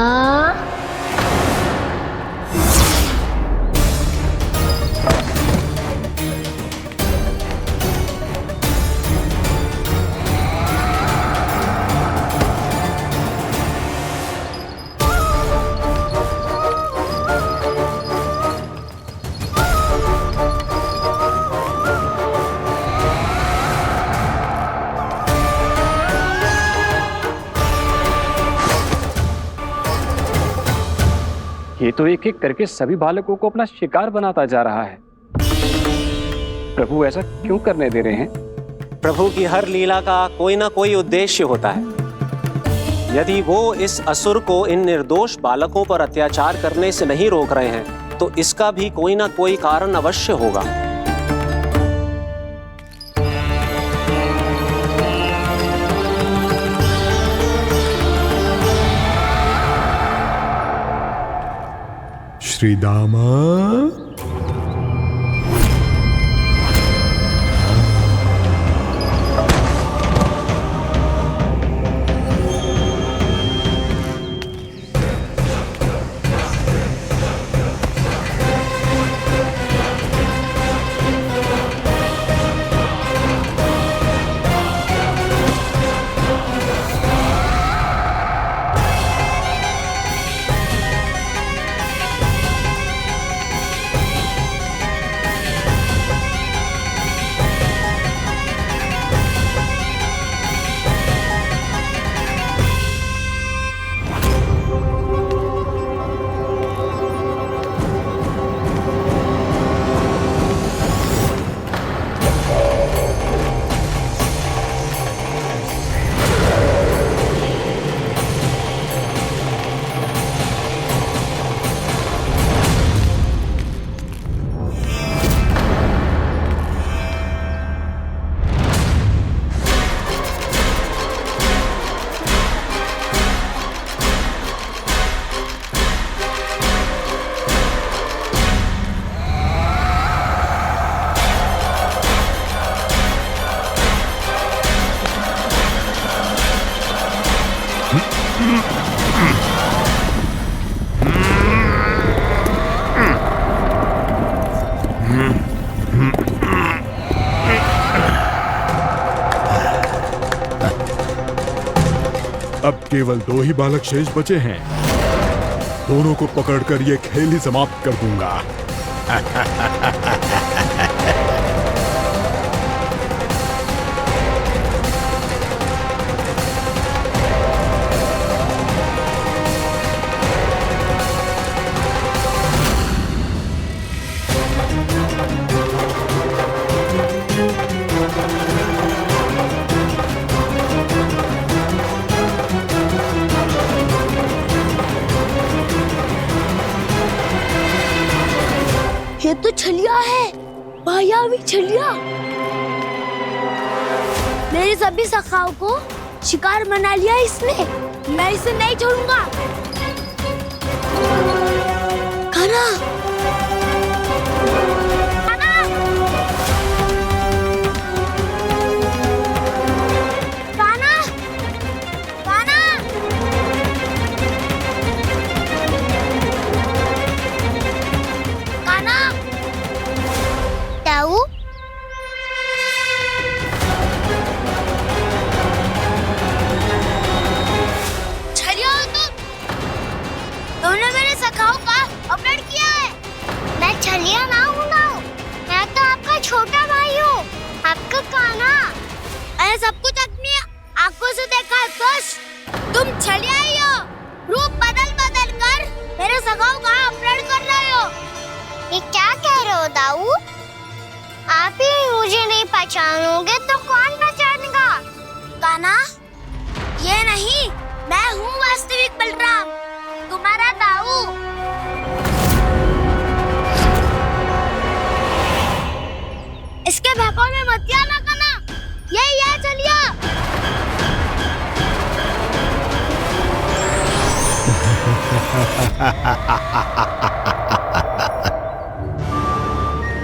ये तो एक एक करके सभी बालकों को अपना शिकार बनाता जा रहा है। प्रभु ऐसा क्यों करने दे रहे हैं? प्रभु की हर लीला का कोई ना कोई उद्देश्य होता है। यदि वो इस असुर को इन निर्दोष बालकों पर अत्याचार करने से नहीं रोक रहे हैं, तो इसका भी कोई ना कोई कारण अवश्य होगा। श्री दामा, केवल 2 ही बालक शेष बचे हैं। दोनों को पकड़कर ये खेल ही समाप्त कर दूंगा। ये तो छलिया है, मायावी छलिया। मेरे सभी सखाओं को शिकार बना लिया इसने। मैं इसे नहीं छोड़ूंगा। कान्हा, कान्हा, कान्हा, कान्हा, ताऊ, छलिया हो तुमने मेरे सखाओं का अपहरण किया है। मैं छलिया ना हूँ ना, मैं तो आपका छोटा भाई हूँ, आपका कान्हा। मैंने सब कुछ अपनी आंखों से देखा है। बस तुम छलिया ही हो, रूप बदल बदल कर मेरे सखाओं का अपहरण कर रहे हो। ये क्या कह रहे हो दाऊ? आप ही मुझे नहीं पहचानोगे तो कौन पहचानेगा? कान्हा, ये नहीं, मैं हूँ वास्तविक बलराम, तुम्हारा दाऊ। इसके बहकावे में मत आना कान्हा, ये चलिए।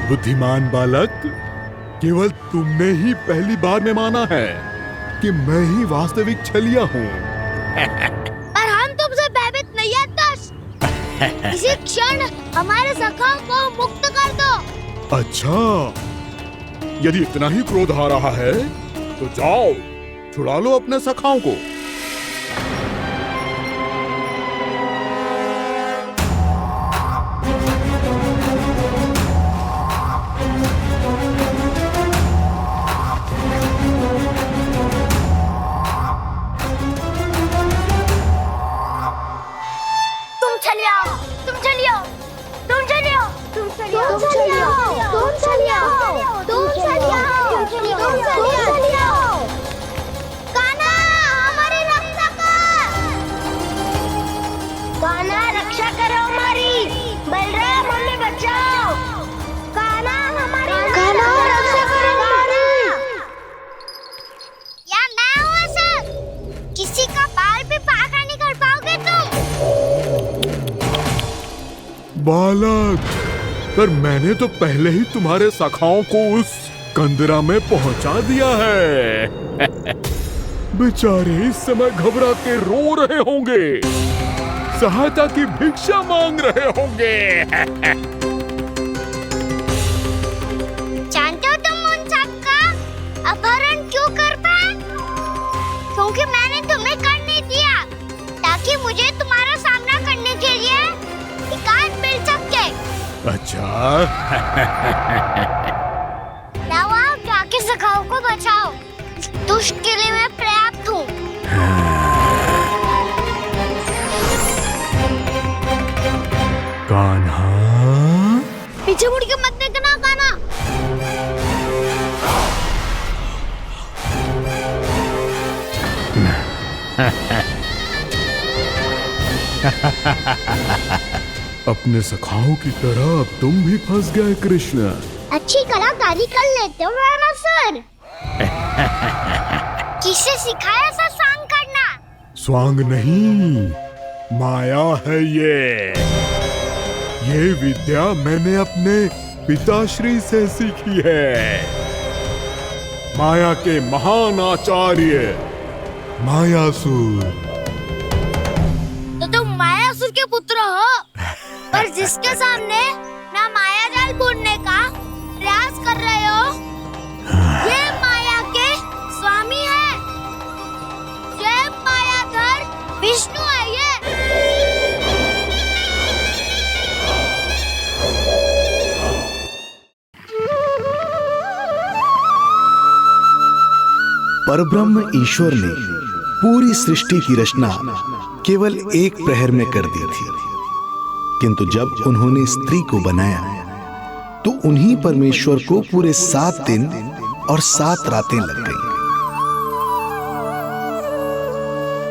बुद्धिमान बालक, केवल तुमने ही पहली बार में माना है कि मैं ही वास्तविक छलिया हूँ। पर हम तुमसे भयभीत नहीं है दस। इसी क्षण हमारे सखाओं को मुक्त कर दो। अच्छा, यदि इतना ही क्रोध आ रहा है तो जाओ, छुड़ा लो अपने सखाओं को। बालक, पर मैंने तो पहले ही तुम्हारे सखाओं को उस कंदरा में पहुंचा दिया है। बेचारे इस समय घबरा के रो रहे होंगे, सहायता की भिक्षा मांग रहे होंगे। जानते हो तुम उन सबका अपहरण क्यों कर पाए? क्योंकि मैंने तुम्हें कर नहीं दिया, ताकि मुझे तुम्हारा सामना करने के लिए एकांत मिल सके। अच्छा। जाओ, आप जाके सखाओं को बचाओ। इस दुष्ट के लिए मैं पर्याप्त हूँ। कान्हा, पीछे मुड़ के मत देखना कान्हा। अपने सखाओं की तरह अब तुम भी फंस गए कृष्ण। अच्छी कलाकारी कर लेते हो सर। किसे सिखाया ऐसा स्वांग करना? स्वांग नहीं, माया है ये विद्या मैंने अपने पिताश्री से सीखी है। माया के महान आचार्य मायासुर। तो तुम मायासुर के पुत्र हो, पर जिसके सामने ना माया जाल बुनने का प्रयास कर रहे हो, ये माया के स्वामी है। जय मायाधर परब्रह्म ईश्वर ने पूरी सृष्टि की रचना केवल एक प्रहर में कर दी थी, किंतु जब उन्होंने स्त्री को बनाया तो उन्हीं परमेश्वर को पूरे 7 दिन और 7 रातें लग गईं,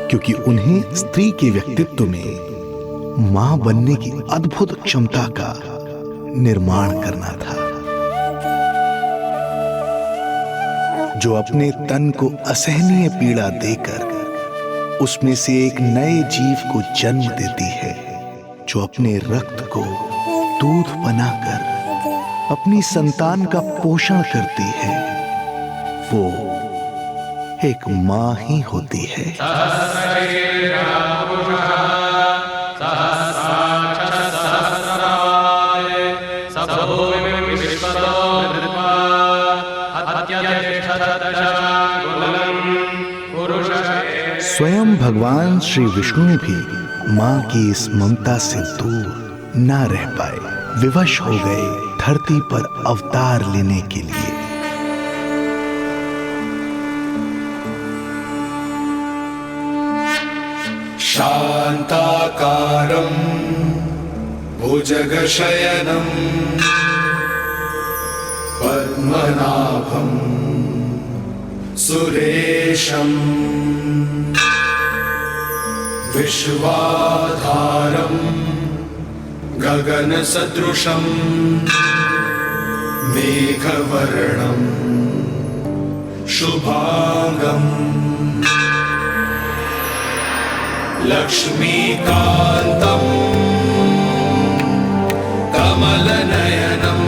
क्योंकि उन्हें स्त्री के व्यक्तित्व में मां बनने की अद्भुत क्षमता का निर्माण करना था, जो अपने तन को असहनीय पीड़ा देकर उसमें से एक नए जीव को जन्म देती है, जो अपने रक्त को दूध बनाकर अपनी संतान का पोषण करती है, वो एक मां ही होती है। स्वयं भगवान श्री विष्णु भी मां की इस ममता से दूर ना रह पाए, विवश हो गए धरती पर अवतार लेने के लिए। शांताकारं भुजगशयनं पद्मनाभं सुरेशं विश्वाधारं गगनसदृशं मेघवर्णं शुभांगं लक्ष्मीकान्तं कमलनयनं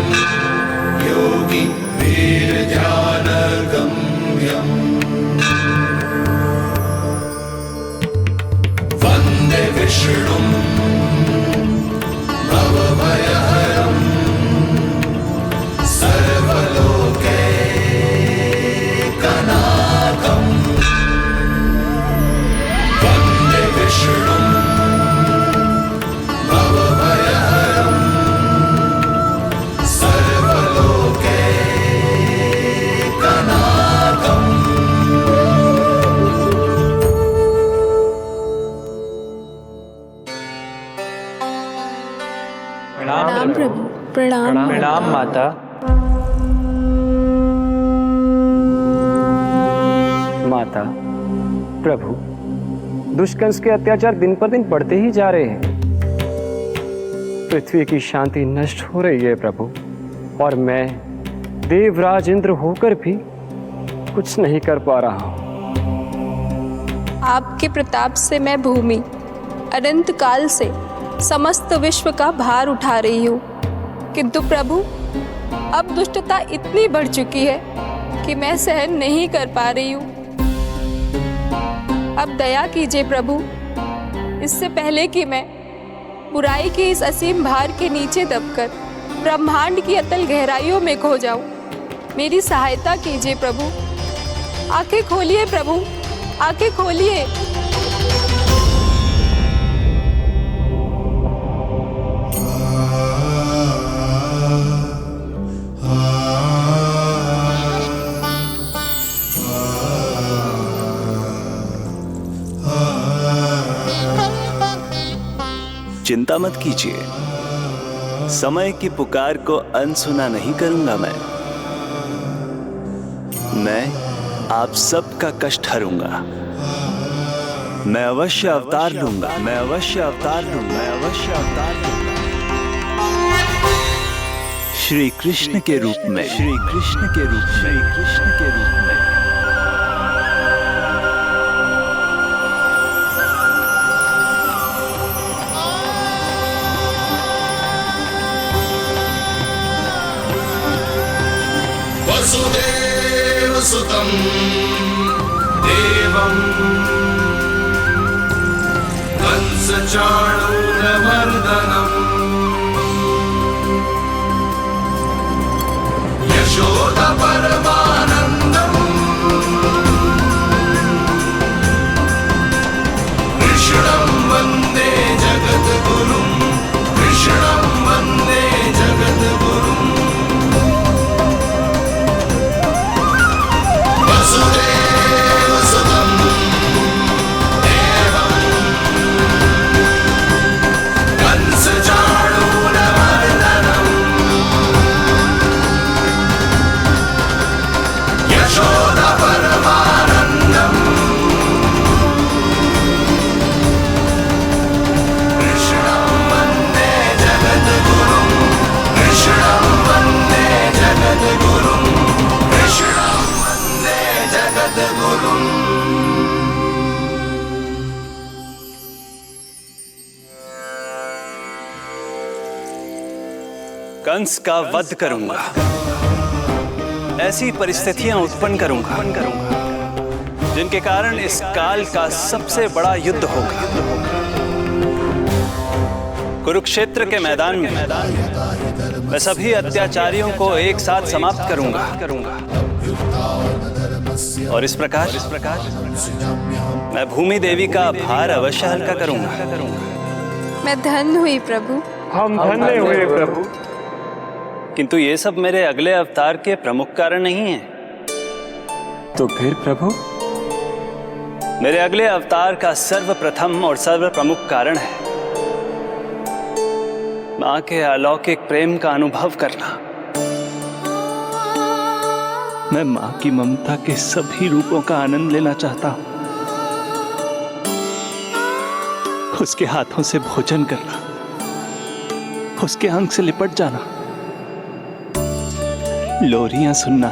योगी वीरध्यानगम्यम् वन्दे विष्णुं भवभयहरं सर्वलोकैकनाथम् वन्दे विष्णुं भवभयहरं सर्वलोकैकनाथम्। प्रणाम प्रभु। प्रणाम प्रणाम माता। माता, प्रभु, दुष्कंस के अत्याचार दिन पर दिन बढ़ते ही जा रहे हैं। पृथ्वी की शांति नष्ट हो रही है प्रभु, और मैं देवराज इंद्र होकर भी कुछ नहीं कर पा रहा हूँ। आपके प्रताप से मैं भूमि अनंत काल से समस्त विश्व का भार उठा रही हूँ, किंतु प्रभु अब दुष्टता इतनी बढ़ चुकी है कि मैं सहन नहीं कर पा रही हूँ। अब दया कीजिए प्रभु, इससे पहले कि मैं बुराई के इस असीम भार के नीचे दबकर ब्रह्मांड की अतल गहराइयों में खो जाऊं। मेरी सहायता कीजिए प्रभु। आंखें खोलिए प्रभु, आंखें खोलिए। चिंता मत कीजिए, समय की पुकार को अनसुना नहीं करूंगा। मैं आप सबका कष्ट हरूंगा। मैं अवश्य अवतार लूंगा, मैं अवश्य अवतार लूंगा, मैं अवश्य अवतार लूंगा। श्री कृष्ण के रूप में, श्री कृष्ण के रूप में, श्री कृष्ण के रूप में। वसुदेव सुतं देवं कंसचाणूरमर्दनम् यशोदा परमानन्दम् कृष्णं वन्दे जगद्गुरुं, कृष्णं वन्दे जगद्गुरुम्। वसुदेव कंस का वध करूंगा, ऐसी परिस्थितियां उत्पन्न करूंगा जिनके कारण इस काल का सबसे बड़ा युद्ध होगा। कुरुक्षेत्र के मैदान में मैं सभी अत्याचारियों को एक साथ समाप्त करूंगा और इस प्रकार मैं भूमि देवी का भार अवश्य हल्का करूंगा। मैं धन्य हुई प्रभु। हम धन्य हुए प्रभु। किंतु ये सब मेरे अगले अवतार के प्रमुख कारण नहीं है। तो फिर प्रभु? मेरे अगले अवतार का सर्वप्रथम और सर्व प्रमुख कारण है मां के अलौकिक प्रेम का अनुभव करना। मैं मां की ममता के सभी रूपों का आनंद लेना चाहता हूं। उसके हाथों से भोजन करना, उसके अंग से लिपट जाना, लोरियां सुनना,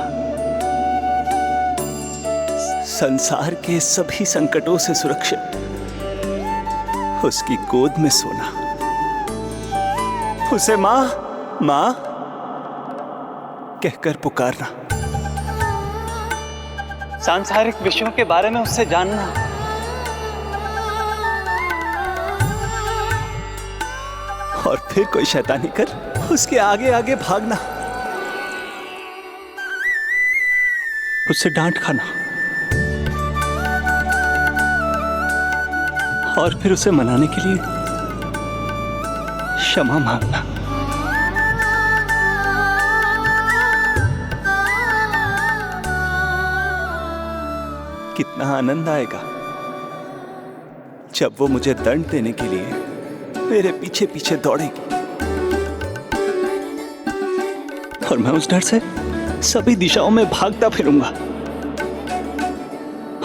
संसार के सभी संकटों से सुरक्षित उसकी गोद में सोना, उसे मां मां कहकर पुकारना, सांसारिक विषयों के बारे में उससे जानना, और फिर कोई शैतानी कर उसके आगे आगे भागना, उससे डांट खाना और फिर उसे मनाने के लिए क्षमा मांगना। कितना आनंद आएगा जब वो मुझे दंड देने के लिए मेरे पीछे पीछे दौड़ेगी और मैं उस डर से सभी दिशाओं में भागता फिरूंगा।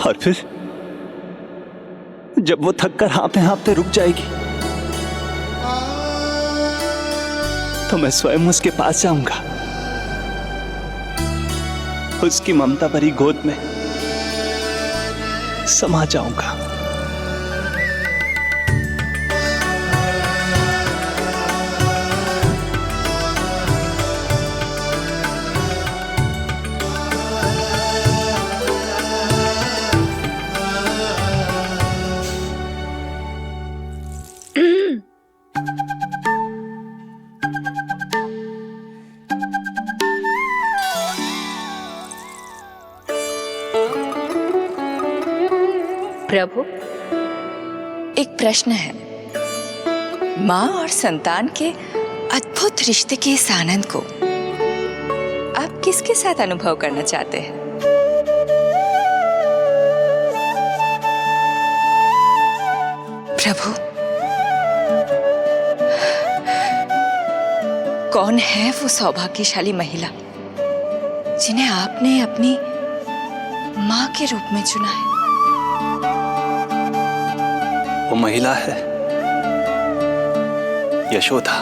और फिर जब वो थककर हाँफते हाँफते रुक जाएगी तो मैं स्वयं उसके पास जाऊंगा, उसकी ममता भरी गोद में समा जाऊंगा। प्रभु, एक प्रश्न है। माँ और संतान के अद्भुत रिश्ते के इस आनंद को आप किसके साथ अनुभव करना चाहते हैं? प्रभु, कौन है वो सौभाग्यशाली महिला जिन्हें आपने अपनी माँ के रूप में चुना है? वो महिला है यशोदा।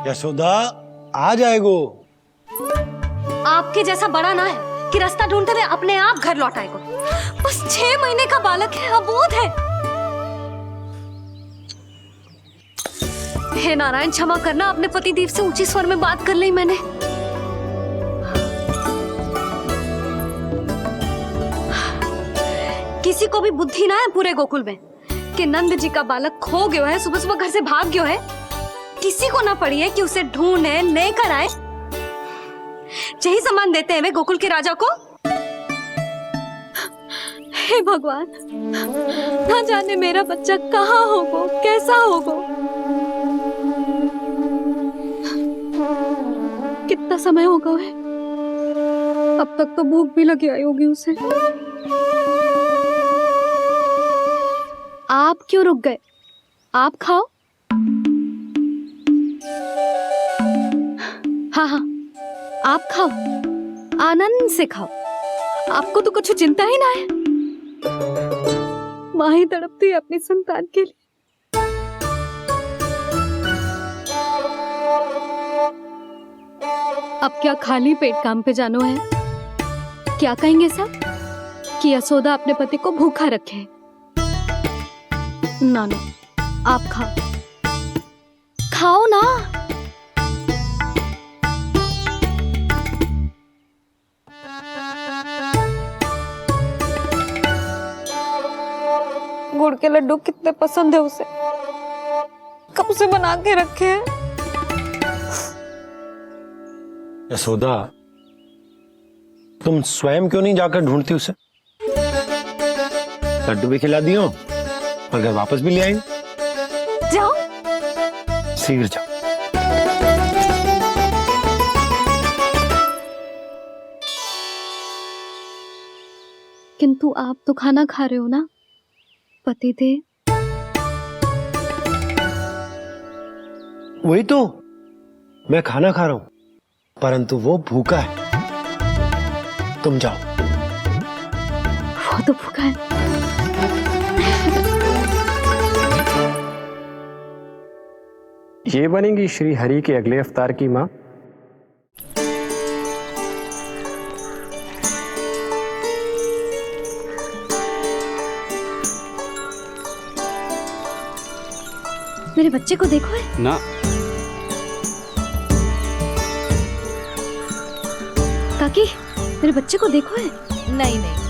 यशोदा आ जाएगो। आपके जैसा बड़ा ना है कि रास्ता ढूंढते हुए अपने आप घर लौट आएगो। बस 6 महीने का बालक है, अबोध है। हे नारायण, क्षमा करना, अपने पति देव से ऊंची स्वर में बात कर ली मैंने। किसी को भी बुद्धि ना है पूरे गोकुल में कि नंद जी का बालक खो गयो है, सुबह सुबह घर से भाग गयो है। किसी को ना पड़ी है कि उसे ढूंढे लेकर आए। यही सम्मान देते हैं वे गोकुल के राजा को। हे भगवान, ना जाने मेरा बच्चा कहाँ होगा, कैसा होगा। कितना समय होगा है? अब तक तो भूख भी लगी आई होगी उसे। आप क्यों रुक गए? आप खाओ। हाँ हाँ, आप खाओ, आनंद से खाओ। आपको तो कुछ चिंता ही ना है। माँ ही तड़पती है अपनी संतान के लिए। अब क्या खाली पेट काम पे जानो है? क्या कहेंगे सब कि यशोदा अपने पति को भूखा रखे? ना ना, आप खाओ, खाओ ना। गुड़ के लड्डू कितने पसंद है उसे, कब से बना के रखे हैं। यशोदा, तुम स्वयं क्यों नहीं जाकर ढूंढती उसे? लड्डू भी खिला दियो और घर वापस भी ले आएंगे। जाओ, शीघ्र जाओ। किंतु आप तो खाना खा रहे हो ना पतिदेव? वही तो, मैं खाना खा रहा हूं, परंतु वो भूखा है। तुम जाओ। वो तो भूखा है। ये बनेगी श्री हरि के अगले अवतार की माँ। मेरे बच्चे को देखो है ना। काकी, मेरे बच्चे को देखो है। नहीं नहीं,